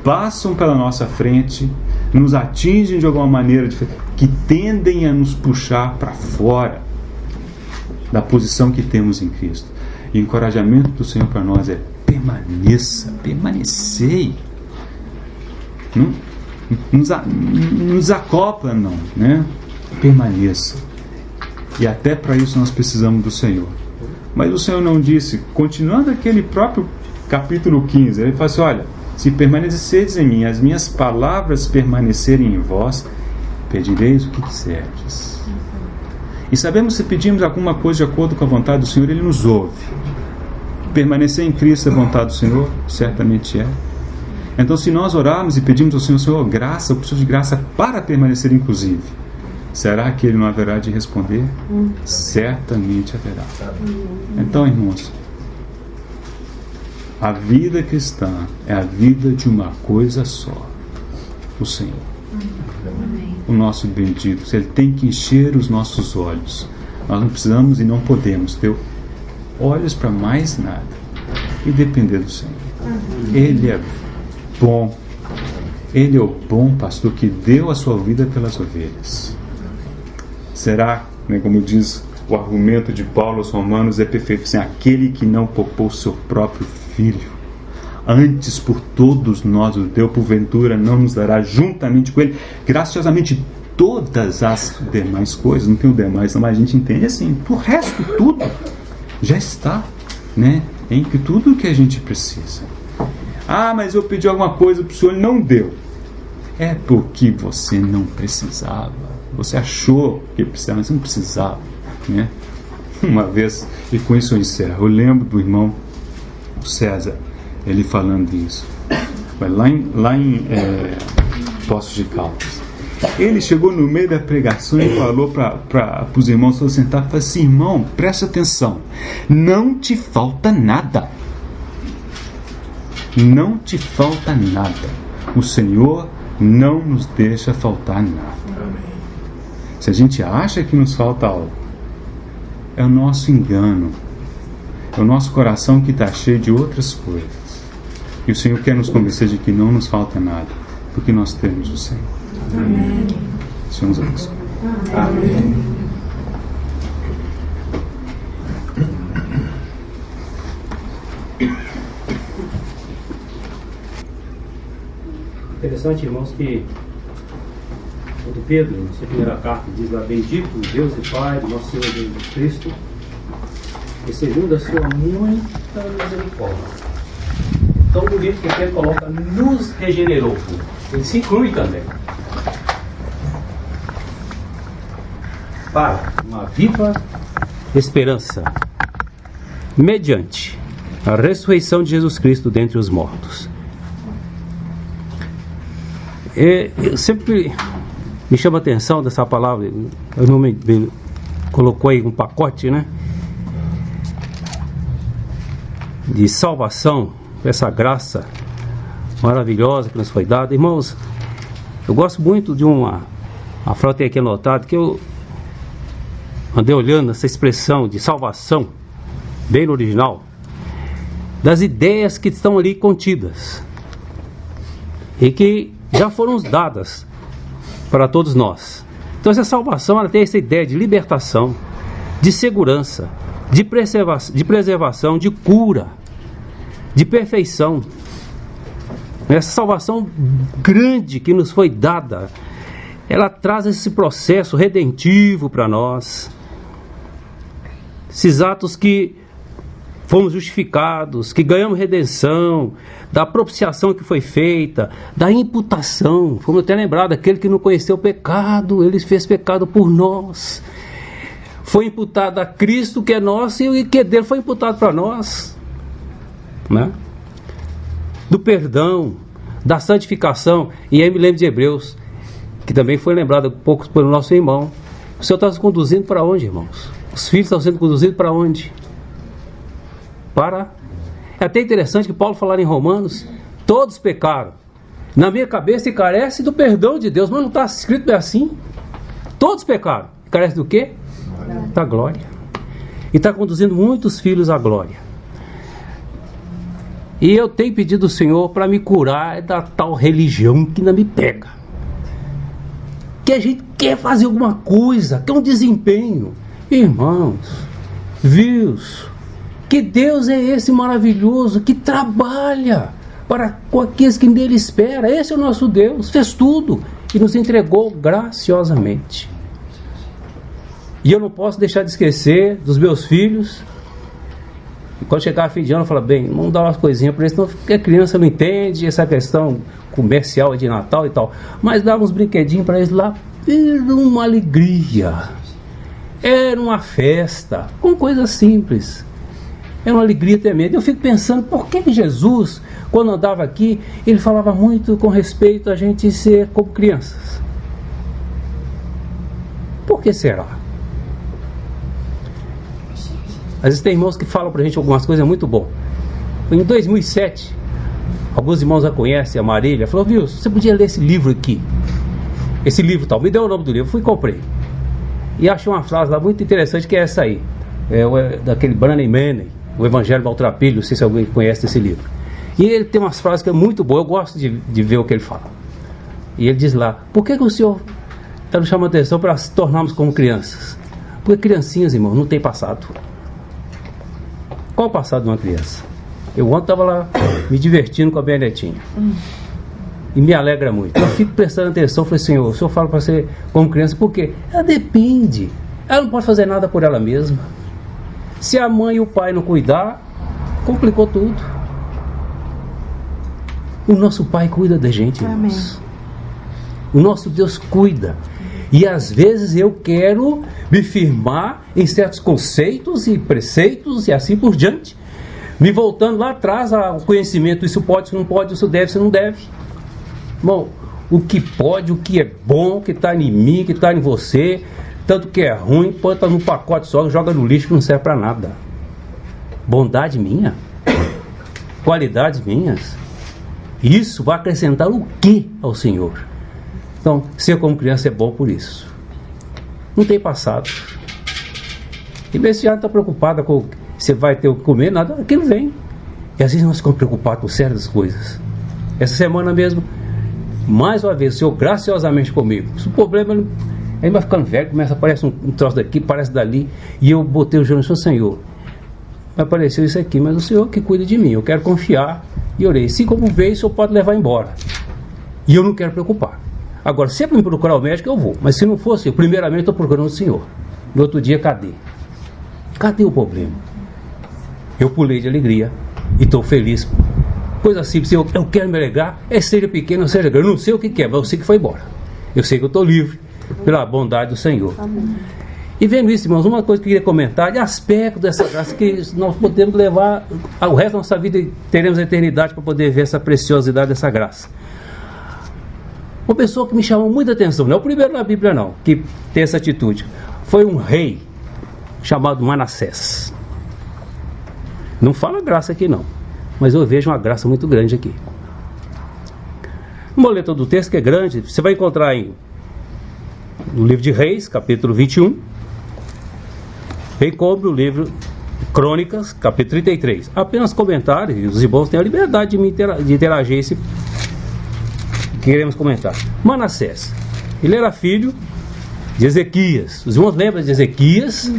passam pela nossa frente, nos atingem de alguma maneira que tendem a nos puxar para fora da posição que temos em Cristo. E o encorajamento do Senhor para nós é: permanecei. Não nos acopla, não, né? Permaneça. E até para isso nós precisamos do Senhor. Mas o Senhor não disse, continuando aquele próprio capítulo 15, ele fala assim: olha, se permaneceres em mim, as minhas palavras permanecerem em vós, pedireis o que quiserdes. E sabemos que se pedimos alguma coisa de acordo com a vontade do Senhor, Ele nos ouve. Permanecer em Cristo é a vontade do Senhor? Certamente é. Então, se nós orarmos e pedimos ao Senhor: Senhor, graça, eu preciso de graça para permanecer inclusive, será que Ele não haverá de responder? Certamente haverá. Então, irmãos, a vida cristã é a vida de uma coisa só: o Senhor. O nosso bendito. Ele tem que encher os nossos olhos. Nós não precisamos e não podemos ter olhos para mais nada e depender do Senhor. Ele é bom. Ele é o bom pastor que deu a sua vida pelas ovelhas. Será, né, como diz o argumento de Paulo aos Romanos, é perfeito assim: aquele que não poupou seu próprio filho, antes por todos nós o deu, porventura não nos dará juntamente com ele graciosamente todas as demais coisas? Não tem o demais, não, mas a gente entende assim: o resto tudo já está, né, em que tudo que a gente precisa. Ah, mas eu pedi alguma coisa para o Senhor, não deu. É porque você não precisava. Você achou que precisava, mas você não precisava, né? Uma vez, e com isso eu encerro, eu lembro do irmão César, ele falando isso, lá em Poços de Caldas. Ele chegou no meio da pregação e falou para os irmãos que sentar, falou assim: irmão, presta atenção, não te falta nada. Não te falta nada. O Senhor não nos deixa faltar nada. Se a gente acha que nos falta algo, é o nosso engano, é o nosso coração que está cheio de outras coisas. E o Senhor quer nos convencer de que não nos falta nada, porque nós temos o Senhor. Amém. O Senhor nos abençoe. Amém. Interessante, irmãos, que quando Pedro, na sua primeira carta, diz lá: bendito Deus e Pai do nosso Senhor Jesus Cristo, e segundo a sua muita misericórdia. Tão bonito que Pedro coloca: nos regenerou. Ele se inclui também. para uma viva esperança, mediante a ressurreição de Jesus Cristo dentre os mortos. Eu sempre me chama a atenção dessa palavra, eu não me colocou aí um pacote, né, de salvação, essa graça maravilhosa que nos foi dada. Irmãos, eu gosto muito de uma frase aqui anotada, que eu andei olhando essa expressão de salvação, bem no original, das ideias que estão ali contidas e que já foram dadas para todos nós. Então essa salvação, ela tem essa ideia de libertação, de segurança, de preservação, de cura, de perfeição. Essa salvação grande que nos foi dada, ela traz esse processo redentivo para nós. Esses atos que fomos justificados, que ganhamos redenção, da propiciação que foi feita, da imputação. Como eu tenho lembrado, aquele que não conheceu o pecado, ele fez pecado por nós. Foi imputado a Cristo, que é nosso, e o que é dele foi imputado para nós, né? Do perdão, da santificação. E aí me lembro de Hebreus, que também foi lembrado um pouco pelo nosso irmão. O Senhor está nos conduzindo para onde, irmãos? Os filhos estão sendo conduzidos para onde? É até interessante que Paulo falar em Romanos, todos pecaram. Na minha cabeça, e carece do perdão de Deus. Mas não está escrito assim? Todos pecaram. Carece do quê? Da glória. E está conduzindo muitos filhos à glória. E eu tenho pedido ao Senhor para me curar da tal religião que ainda me pega. Que a gente quer fazer alguma coisa, quer um desempenho. Irmãos, vius, que Deus é esse maravilhoso que trabalha para aqueles que nele esperam. Esse é o nosso Deus, fez tudo e nos entregou graciosamente. E eu não posso deixar de esquecer dos meus filhos. E quando chegar a fim de ano, eu falo, bem, vamos dar umas coisinhas para eles, senão a criança não entende essa questão comercial de Natal e tal. Mas dava uns brinquedinhos para eles lá, era uma alegria, era uma festa, com coisas simples. Era uma alegria tremenda. Eu fico pensando, por que Jesus, quando andava aqui, ele falava muito com respeito a gente ser como crianças? Por que será? Às vezes tem irmãos que falam pra gente algumas coisas muito boas. Em 2007, alguns irmãos já conhecem, a Marília, falou, viu, você podia ler esse livro aqui. Esse livro tal, me deu o nome do livro, fui e comprei. E achei uma frase lá muito interessante, que é essa aí. É daquele Branham Manning, o Evangelho Maltrapilho, não sei se alguém conhece esse livro. E ele tem umas frases que é muito boas, eu gosto de ver o que ele fala. E ele diz lá, por que o Senhor está nos chamando a atenção para se tornarmos como crianças? Porque criancinhas, irmão, não tem passado. Qual o passado de uma criança? Eu ontem estava lá me divertindo com a minha netinha. E me alegra muito. Eu fico prestando atenção, falei, Senhor, o Senhor fala para ser como criança, por quê? Ela depende. Ela não pode fazer nada por ela mesma. Se a mãe e o pai não cuidar, complicou tudo. O nosso Pai cuida da gente, irmãos. O nosso Deus cuida. E às vezes eu quero me firmar em certos conceitos e preceitos e assim por diante, me voltando lá atrás ao conhecimento, isso pode, isso não pode, isso deve, isso não deve. Bom, o que pode, o que é bom, o que está em mim, o que está em você, tanto que é ruim, põe num pacote só, joga no lixo que não serve para nada. Bondade minha, qualidades minhas, isso vai acrescentar o que ao Senhor? Então, ser como criança é bom por isso. Não tem passado. E esse ano está preocupada com você vai ter o que comer, nada, aquilo vem. E às vezes nós ficamos preocupados com certas coisas. Essa semana mesmo, mais uma vez, o Senhor graciosamente comigo. O problema, ele vai ficando velho, começa a aparecer um troço daqui, parece dali. E eu botei o joelho no Senhor. Apareceu isso aqui, mas o Senhor que cuida de mim. Eu quero confiar e orei. Se como veio, o Senhor pode levar embora. E eu não quero preocupar. Agora, se é para me procurar o médico, eu vou. Mas se não fosse, eu primeiramente estou procurando o Senhor. No outro dia, cadê? Cadê o problema? Eu pulei de alegria e estou feliz. Coisa simples, eu quero me alegrar, seja pequeno ou seja grande. Eu não sei o que é, mas eu sei que foi embora. Eu sei que eu estou livre pela bondade do Senhor. Amém. E vendo isso, irmãos, uma coisa que eu queria comentar, de aspecto dessa graça, que nós podemos levar o resto da nossa vida, teremos a eternidade para poder ver essa preciosidade dessa graça. Uma pessoa que me chamou muita atenção, não é o primeiro na Bíblia não, que tem essa atitude, foi um rei chamado Manassés. Não fala graça aqui não, mas eu vejo uma graça muito grande aqui. Não vou ler todo o texto, que é grande, você vai encontrar no livro de Reis, capítulo 21, bem como no livro Crônicas, capítulo 33. Apenas comentários, e os irmãos têm a liberdade de interagir esse que queremos comentar. Manassés, ele era filho de Ezequias. Os irmãos lembram de Ezequias,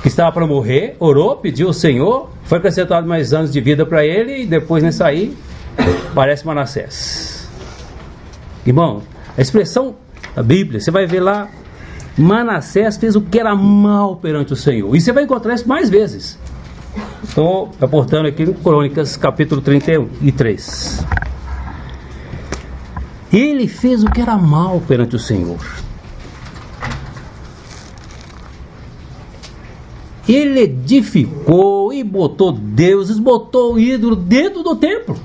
que estava para morrer, orou, pediu ao Senhor, foi acrescentado mais anos de vida para ele, e depois nessa aí, aparece Manassés. Irmão, a expressão da Bíblia, você vai ver lá, Manassés fez o que era mal perante o Senhor. E você vai encontrar isso mais vezes. Estou aportando aqui em Crônicas, capítulo 33. Ele fez o que era mal perante o Senhor. Ele edificou e botou deuses, botou ídolo dentro do templo.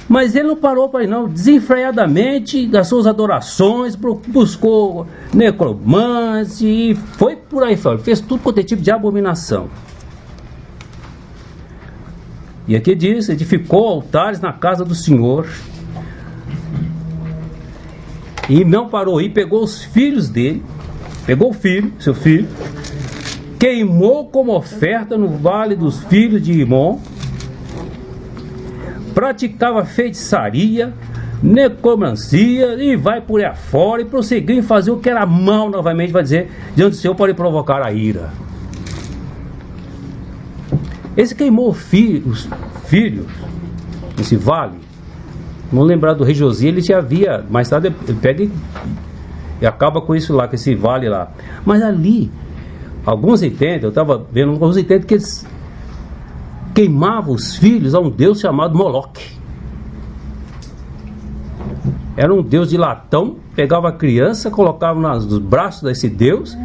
Mas ele não parou para ir não, desenfreadamente das suas adorações, buscou necromante e foi por aí fora, fez tudo quanto é tipo de abominação. E aqui diz, edificou altares na casa do Senhor, e não parou aí, pegou os filhos dele, pegou o filho, seu filho, queimou como oferta no vale dos filhos de Imom, praticava feitiçaria, necromancia, e vai por aí afora, e prosseguiu em fazer o que era mal novamente, vai dizer, diante do Senhor, para provocar a ira. Esse queimou os filhos nesse vale. Vamos lembrar do rei Josias, ele já havia, mais tarde ele pega e acaba com isso lá, com esse vale lá. Mas ali, alguns entendem, eu estava vendo, alguns entendem que eles queimavam os filhos a um deus chamado Moloque. Era um deus de latão, pegava a criança, colocava nos braços desse deus,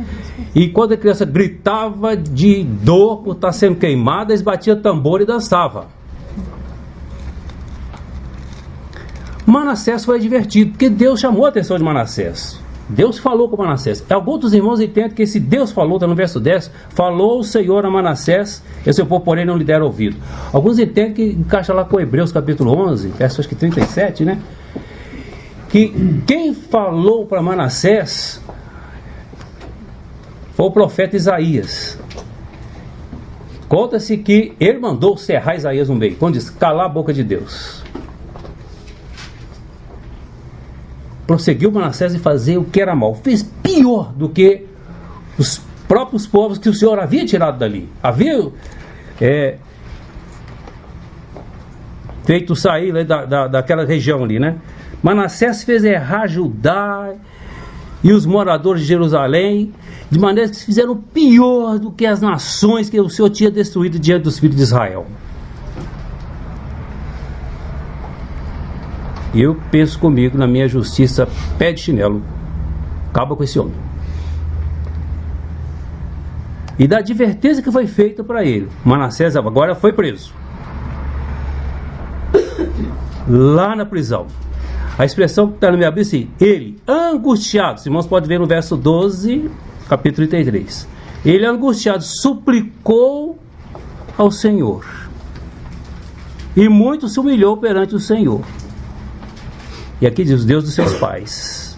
e quando a criança gritava de dor por estar sendo queimada, eles batiam tambor e dançavam. Manassés foi advertido, porque Deus chamou a atenção de Manassés. Deus falou com Manassés. Alguns dos irmãos entendem que esse Deus falou, está no verso 10, falou o Senhor a Manassés, e seu povo, porém, não lhe deram ouvido. Alguns entendem que encaixa lá com Hebreus capítulo 11, verso acho que 37, né? Que quem falou para Manassés foi o profeta Isaías. Conta-se que ele mandou cerrar Isaías no meio, quando diz, calar a boca de Deus. Prosseguiu Manassés em fazer o que era mal. Fez pior do que os próprios povos que o Senhor havia tirado dali. Havia feito sair daquela região ali, né? Manassés fez errar Judá e os moradores de Jerusalém, de maneira que se fizeram pior do que as nações que o Senhor tinha destruído diante dos filhos de Israel. E eu penso comigo, na minha justiça, pé de chinelo, acaba com esse homem. E da advertência que foi feita para ele, Manassés agora foi preso. Lá na prisão. A expressão que está na minha Bíblia é assim, ele, angustiado, os irmãos podem ver no verso 12, capítulo 33. Ele, angustiado, suplicou ao Senhor. E muito se humilhou perante o Senhor. E aqui diz, Deus dos seus pais.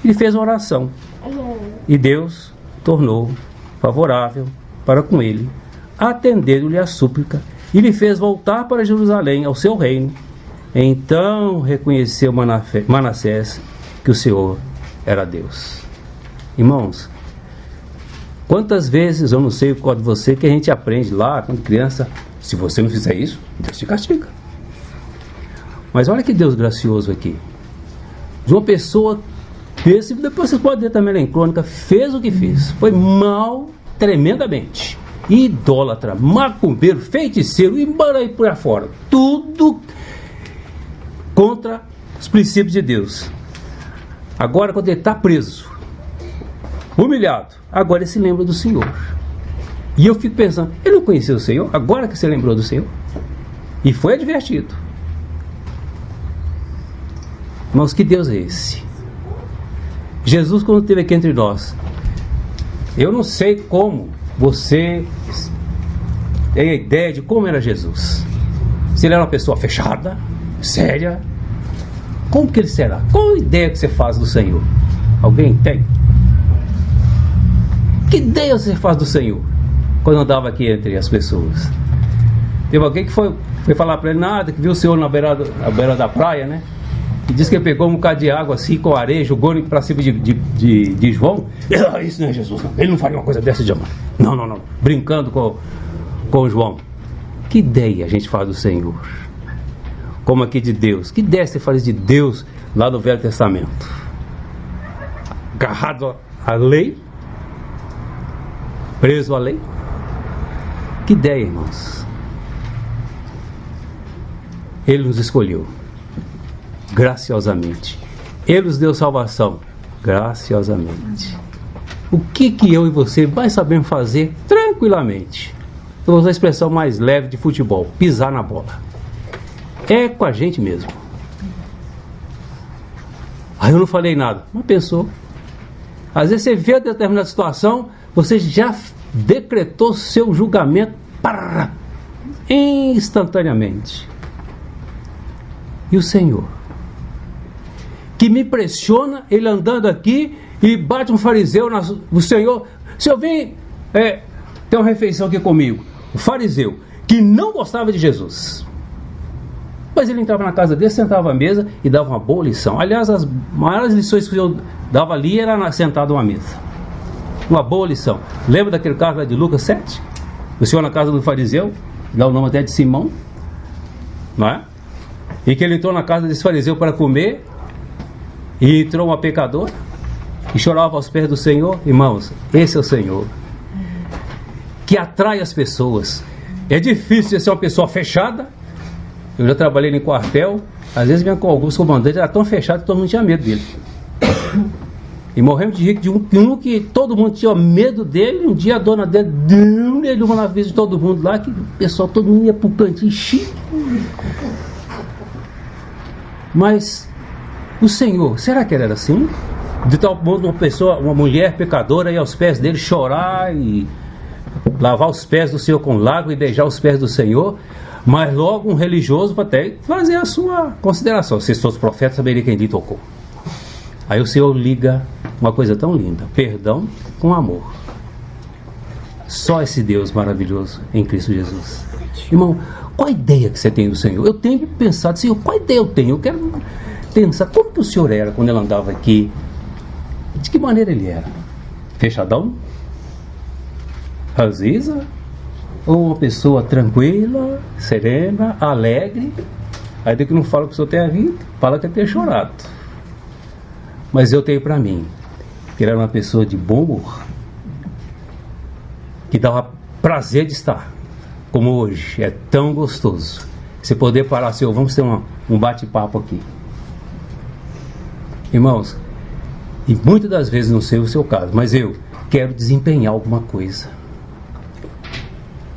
Ele fez uma oração. E Deus tornou favorável para com ele, atendendo-lhe a súplica, e lhe fez voltar para Jerusalém, ao seu reino. Então reconheceu Manassés que o Senhor era Deus. Irmãos, quantas vezes, eu não sei qual de você, que a gente aprende lá, quando criança, se você não fizer isso, Deus te castiga. Mas olha que Deus gracioso aqui. De uma pessoa, depois vocês podem ver também lá em Crônica, fez o que fez. Foi mal tremendamente. Idólatra, macumbeiro, feiticeiro, e embora aí por aí fora. Tudo contra os princípios de Deus. Agora, quando ele está preso, humilhado, agora ele se lembra do Senhor. E eu fico pensando, ele não conhecia o Senhor? Agora que você lembrou do Senhor? E foi advertido. Mas que Deus é esse? Jesus, quando esteve aqui entre nós, eu não sei como você tem a ideia de como era Jesus. Se ele era uma pessoa fechada, séria, como que ele será? Qual a ideia que você faz do Senhor? Alguém tem? Que ideia você faz do Senhor quando andava aqui entre as pessoas? Teve alguém que foi falar para ele nada, que viu o Senhor na beira da praia, né? E disse que ele pegou um bocado de água assim, com areia, jogou para cima de João. Isso não é Jesus, não. Ele não faria uma coisa dessa de amor. Não. Brincando com João. Que ideia a gente faz do Senhor? Como aqui de Deus. Que ideia você faz de Deus lá no Velho Testamento? Agarrado à lei? Preso à lei? Que ideia, irmãos? Ele nos escolheu graciosamente. Ele nos deu salvação graciosamente. O que eu e você vai sabemos fazer tranquilamente? Eu vou usar a expressão mais leve de futebol: pisar na bola. É com a gente mesmo. Aí eu não falei nada, mas pensou. Às vezes você vê a determinada situação, você já decretou seu julgamento instantaneamente. E o Senhor, que me impressiona, ele andando aqui e bate um fariseu, o Senhor vem ter uma refeição aqui comigo. O fariseu, que não gostava de Jesus, mas ele entrava na casa dele, sentava à mesa e dava uma boa lição. Aliás, as maiores lições que eu dava ali era sentado à mesa. Uma boa lição. Lembra daquele caso lá de Lucas 7? O Senhor na casa do fariseu, dá o nome até de Simão, não é? E que ele entrou na casa desse fariseu para comer, e entrou uma pecadora e chorava aos pés do Senhor. Irmãos, esse é o Senhor que atrai as pessoas. É difícil ser uma pessoa fechada. Eu já trabalhei em quartel, às vezes vinha com alguns comandantes, era tão fechado que todo mundo tinha medo dele. E morremos de rir de um que todo mundo tinha medo dele. Um dia a dona dele deu nele uma vez de todo mundo lá, que o pessoal, todo mundo ia pro cantinho chique. Mas o Senhor, será que ele era assim? De tal modo uma mulher pecadora ia aos pés dele chorar e lavar os pés do Senhor com lágrimas e beijar os pés do Senhor, mas logo um religioso para até fazer a sua consideração. Se fosse profeta, saberia quem lhe tocou. Aí o Senhor liga uma coisa tão linda: perdão com amor. Só esse Deus maravilhoso em Cristo Jesus. Irmão, qual a ideia que você tem do Senhor? Eu tenho pensado, Senhor, qual ideia eu tenho? Eu quero pensar como que o Senhor era quando ele andava aqui. De que maneira ele era? Fechadão? Ranziza? Ou uma pessoa tranquila, serena, alegre? Aí daqui não fala que o Senhor tenha vindo, fala que tenha chorado. Mas eu tenho para mim que ele era uma pessoa de bom humor, que dava prazer de estar, como hoje. É tão gostoso você poder parar, Senhor, vamos ter um bate-papo aqui. Irmãos, e muitas das vezes não sei o seu caso, mas eu quero desempenhar alguma coisa.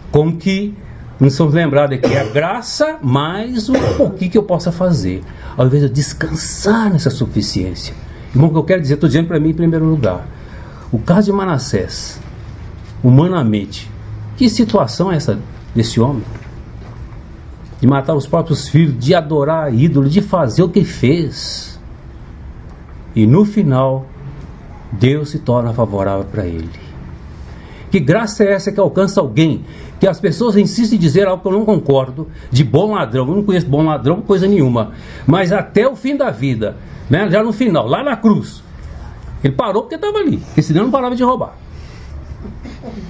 Como que nós somos lembrados aqui, a graça mais um pouquinho que eu possa fazer, ao invés de eu descansar nessa suficiência. Irmão, o que eu quero dizer, estou dizendo para mim em primeiro lugar, o caso de Manassés, humanamente, que situação é essa desse homem? De matar os próprios filhos, de adorar ídolo, de fazer o que fez. E no final, Deus se torna favorável para ele. Que graça é essa que alcança alguém, que as pessoas insistem em dizer algo que eu não concordo, de bom ladrão? Eu não conheço bom ladrão coisa nenhuma, mas até o fim da vida, né, já no final, lá na cruz, ele parou porque estava ali, porque senão não parava de roubar.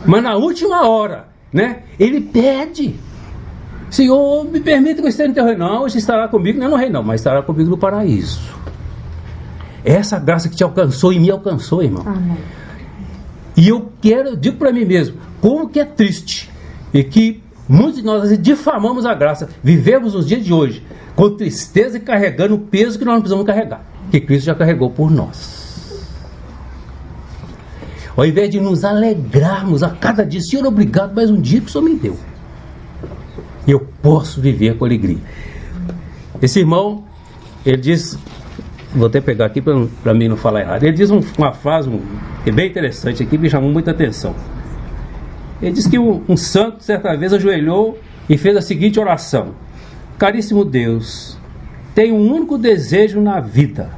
Mas na última hora, né, ele pede: Senhor, me permita que eu esteja no teu reino. Não, você estará comigo, não é no reino não, mas estará comigo no paraíso. Essa graça que te alcançou e me alcançou, irmão. Amém. E eu digo para mim mesmo, como que é triste, e que muitos de nós difamamos a graça, vivemos os dias de hoje com tristeza e carregando o peso que nós não precisamos carregar, que Cristo já carregou por nós. Ao invés de nos alegrarmos a cada dia, Senhor, obrigado, mais um dia que o Senhor me deu, eu posso viver com alegria. Esse irmão, ele diz, vou até pegar aqui para mim não falar errado, ele diz uma frase que é bem interessante aqui, me chamou muita atenção. Ele diz que um santo certa vez ajoelhou e fez a seguinte oração: caríssimo Deus, tenho um único desejo na vida,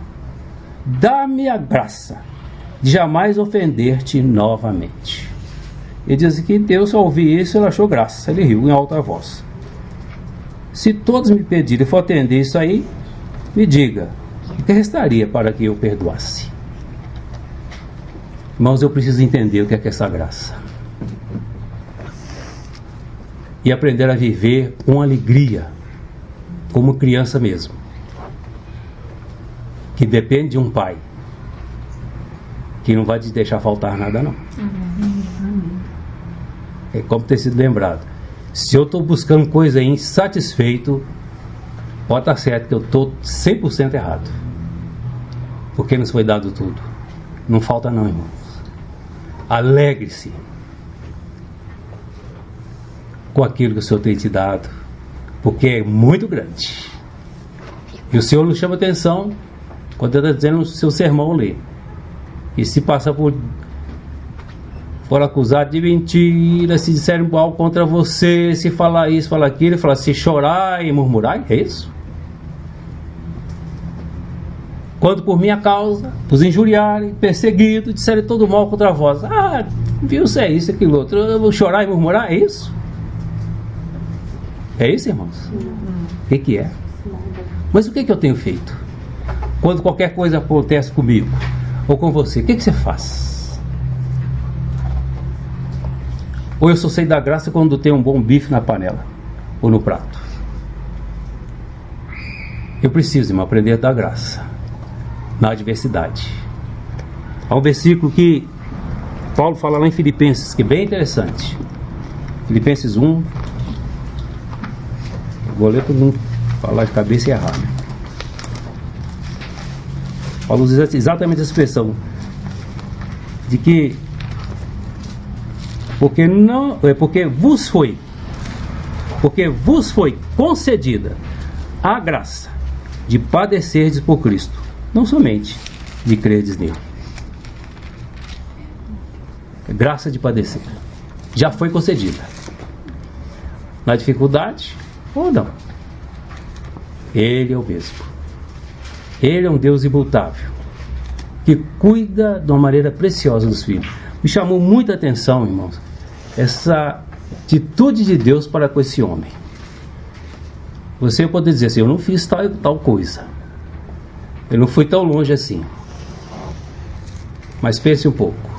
dá-me a graça de jamais ofender-te novamente. Ele diz que Deus, ao ouvir isso, ele achou graça, ele riu em alta voz. Se todos me pedirem e for atender isso aí, me diga, o que restaria para que eu perdoasse? Irmãos, eu preciso entender o que é essa graça e aprender a viver com alegria, como criança mesmo, que depende de um pai que não vai te deixar faltar nada, não. É como ter sido lembrado, se eu estou buscando coisa insatisfeito, pode estar certo que eu estou 100% errado, porque nos foi dado tudo. Não falta não, irmãos. Alegre-se com aquilo que o Senhor tem te dado, porque é muito grande. E o Senhor nos chama atenção quando Ele está dizendo no seu sermão, ler. E se passar for acusado de mentira, se disserem algo contra você, se falar isso, falar aquilo, ele fala, se chorar e murmurar, é isso? Quando por minha causa vos injuriarem, perseguidos, disserem todo mal contra vós, viu se é isso, aquilo outro, eu vou chorar e murmurar, é isso? É isso, irmãos? O que é? Mas o que eu tenho feito? Quando qualquer coisa acontece comigo ou com você, o que você faz? Ou eu só sei da graça quando tem um bom bife na panela ou no prato? Eu preciso, irmão, aprender a dar graça na adversidade. Há um versículo que Paulo fala lá em Filipenses, que é bem interessante. Filipenses 1. Vou ler para não falar de cabeça e errar. Paulo usa exatamente essa expressão de que porque vos foi concedida a graça de padecerdes por Cristo, não somente de crerdes nele. A graça de padecer já foi concedida na dificuldade ou não. Ele é o mesmo. Ele é um Deus imutável, que cuida de uma maneira preciosa dos filhos. Me chamou muita atenção, irmãos, essa atitude de Deus para com esse homem. Você pode dizer assim, eu não fiz tal coisa, eu não fui tão longe assim. Mas pense um pouco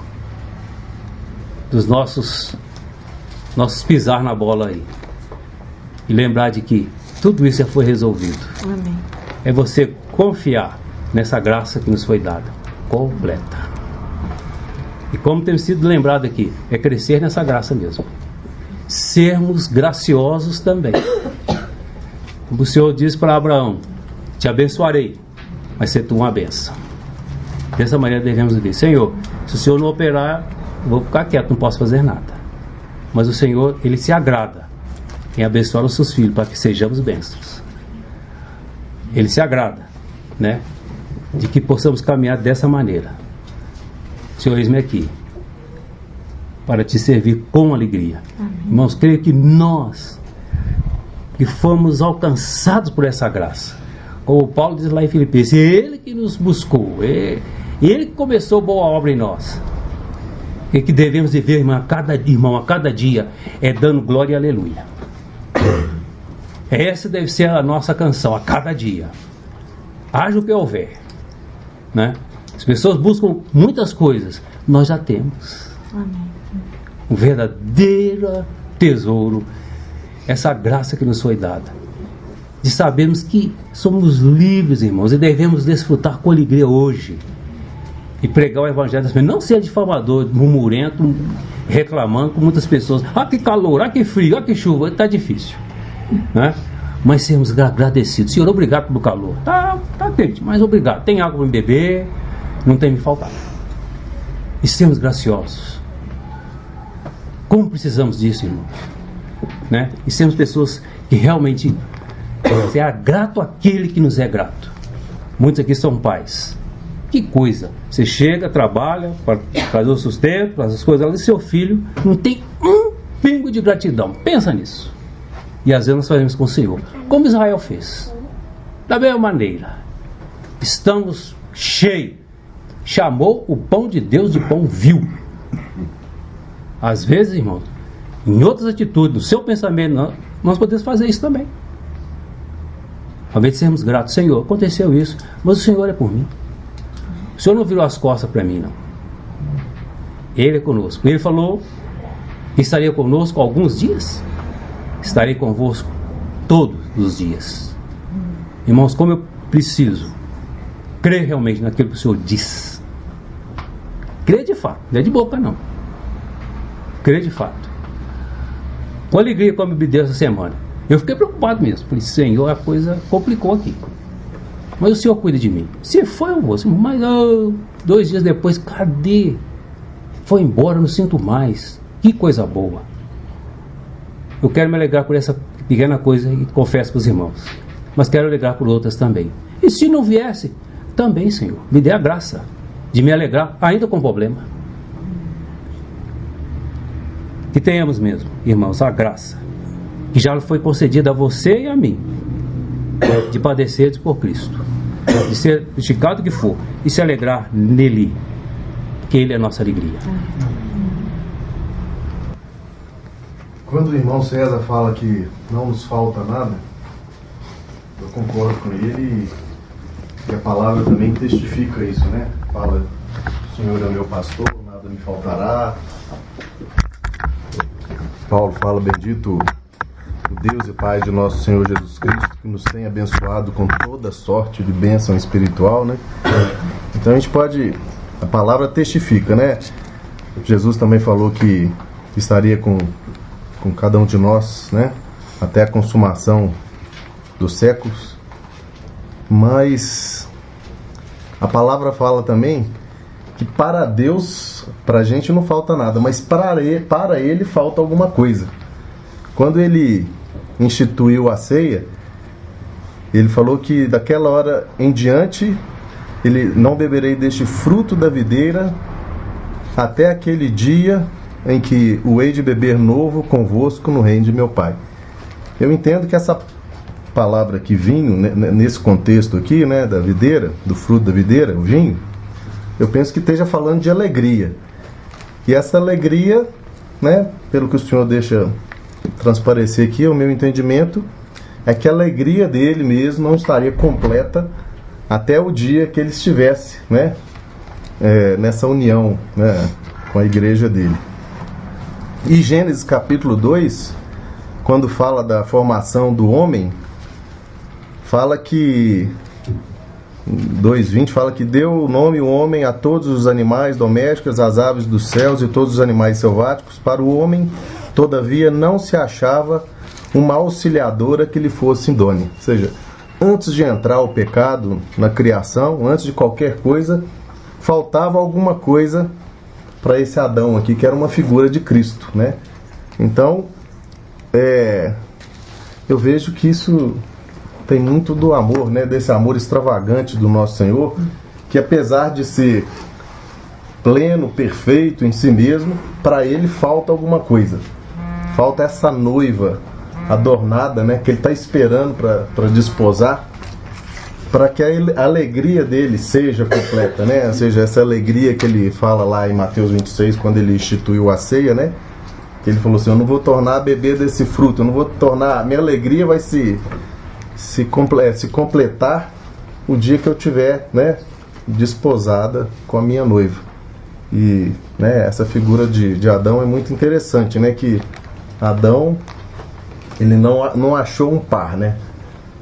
dos nossos pisar na bola aí, e lembrar de que tudo isso já foi resolvido. Amém. É você confiar nessa graça que nos foi dada, completa. E como temos sido lembrado aqui, é crescer nessa graça mesmo. Sermos graciosos também. Como o Senhor disse para Abraão, te abençoarei, mas ser tu uma bênção. Dessa maneira devemos viver. Senhor, se o Senhor não operar, eu vou ficar quieto, não posso fazer nada. Mas o Senhor, Ele se agrada em abençoar os seus filhos para que sejamos bênçãos. Ele se agrada, né, de que possamos caminhar dessa maneira. Senhor, eis-me aqui para te servir com alegria. Amém. Irmãos, creio que nós que fomos alcançados por essa graça, como Paulo diz lá em Filipenses, Ele que nos buscou, Ele que começou boa obra em nós, e que devemos viver, irmão, a cada dia é dando glória e aleluia. Essa deve ser a nossa canção a cada dia. Haja o que houver, né? As pessoas buscam muitas coisas, nós já temos. Amém. Um verdadeiro tesouro, essa graça que nos foi dada, de sabermos que somos livres, irmãos, e devemos desfrutar com alegria hoje. e pregar o evangelho, não ser difamador, murmurento, reclamando com muitas pessoas. Ah, que calor, ah, que frio, ah, que chuva, está difícil, né? Mas sermos agradecidos. Senhor, obrigado pelo calor. Tá quente, mas obrigado. Tem água para beber, não tem me faltado. E sermos graciosos. Como precisamos disso, irmãos, né? E sermos pessoas que realmente seja grato àquele que nos é grato. Muitos aqui são pais. Que coisa! Você chega, trabalha para fazer o sustento, faz as coisas ali, seu filho não tem um pingo de gratidão. Pensa nisso. E às vezes nós fazemos com o Senhor, como Israel fez. Da mesma maneira, estamos cheios. Chamou o pão de Deus de pão vil. Às vezes, irmãos, em outras atitudes, no seu pensamento, nós podemos fazer isso também. Ao invés de sermos gratos, Senhor, aconteceu isso, mas o Senhor é por mim. O Senhor não virou as costas para mim, não. Ele é conosco. Ele falou que estaria conosco alguns dias. Estarei convosco todos os dias. Irmãos, como eu preciso crer realmente naquilo que o Senhor diz. Crer de fato, não é de boca não. Crer de fato. Com alegria como eu bebi essa semana. Eu fiquei preocupado mesmo. Falei, Senhor, a coisa complicou aqui. Mas o Senhor cuida de mim. Se foi, eu vou. Mas 2 dias depois, cadê? Foi embora, não sinto mais. Que coisa boa. Eu quero me alegrar por essa pequena coisa e confesso para os irmãos. Mas quero alegrar por outras também. E se não viesse, também, Senhor, me dê a graça de me alegrar, ainda com problema. Que tenhamos mesmo, irmãos, a graça que já foi concedida a você e a mim, de padecer por Cristo, de ser criticado que for, e se alegrar nele, que Ele é a nossa alegria. Quando o irmão César fala que não nos falta nada, eu concordo com ele, e a palavra também testifica isso, né? Fala, o Senhor é meu pastor, nada me faltará. Paulo fala, bendito o Deus e Pai de nosso Senhor Jesus Cristo, que nos tem abençoado com toda sorte de bênção espiritual, né? Então a gente pode, a palavra testifica, né? Jesus também falou que estaria com cada um de nós, né? Até a consumação dos séculos. Mas a palavra fala também que para Deus, para a gente não falta nada, mas para ele falta alguma coisa. Quando ele instituiu a ceia, ele falou que daquela hora em diante, ele não beberei deste fruto da videira até aquele dia em que o hei de beber novo convosco no reino de meu Pai. Eu entendo que essa palavra aqui, vinho, nesse contexto aqui, né, da videira, do fruto da videira, o vinho, eu penso que esteja falando de alegria. E essa alegria, né, pelo que o Senhor deixa transparecer aqui, o meu entendimento é que a alegria dele mesmo não estaria completa até o dia que ele estivesse, né, nessa união, né, com a igreja dele. E Gênesis capítulo 2, quando fala da formação do homem, fala que 2:20 fala que deu o nome o homem a todos os animais domésticos, as aves dos céus e todos os animais selváticos. Para o homem, todavia, não se achava uma auxiliadora que lhe fosse idônea. Ou seja, antes de entrar o pecado na criação, antes de qualquer coisa, faltava alguma coisa para esse Adão aqui, que era uma figura de Cristo, né? Então, eu vejo que isso tem muito do amor, né? Desse amor extravagante do nosso Senhor, que apesar de ser pleno, perfeito em si mesmo, para ele falta alguma coisa. Falta essa noiva adornada, né? Que ele está esperando para desposar, para que a alegria dele seja completa, né? Ou seja, essa alegria que ele fala lá em Mateus 26, quando ele instituiu a ceia, né? Que ele falou assim, eu não vou tornar a beber desse fruto, eu não vou tornar, a minha alegria vai se completar o dia que eu tiver, né, desposada com a minha noiva. E, né, essa figura de Adão é muito interessante, né, que Adão, ele não achou um par, né?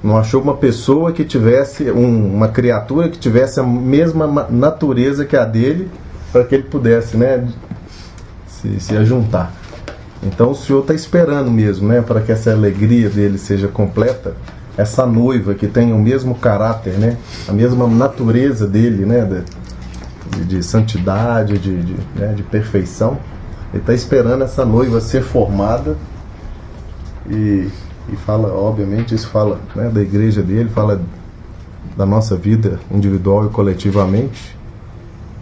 Não achou uma pessoa que tivesse, uma criatura que tivesse a mesma natureza que a dele, para que ele pudesse, né, se ajuntar. Então o Senhor está esperando mesmo, né, para que essa alegria dele seja completa, essa noiva que tem o mesmo caráter, né, a mesma natureza dele, né, de santidade, de perfeição. Ele está esperando essa noiva ser formada e fala, obviamente, isso fala, né, da igreja dele, fala da nossa vida individual e coletivamente.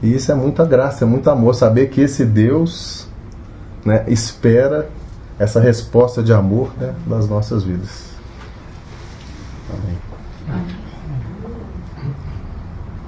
E isso é muita graça, é muito amor, saber que esse Deus, né, espera essa resposta de amor, né, das nossas vidas. Amém.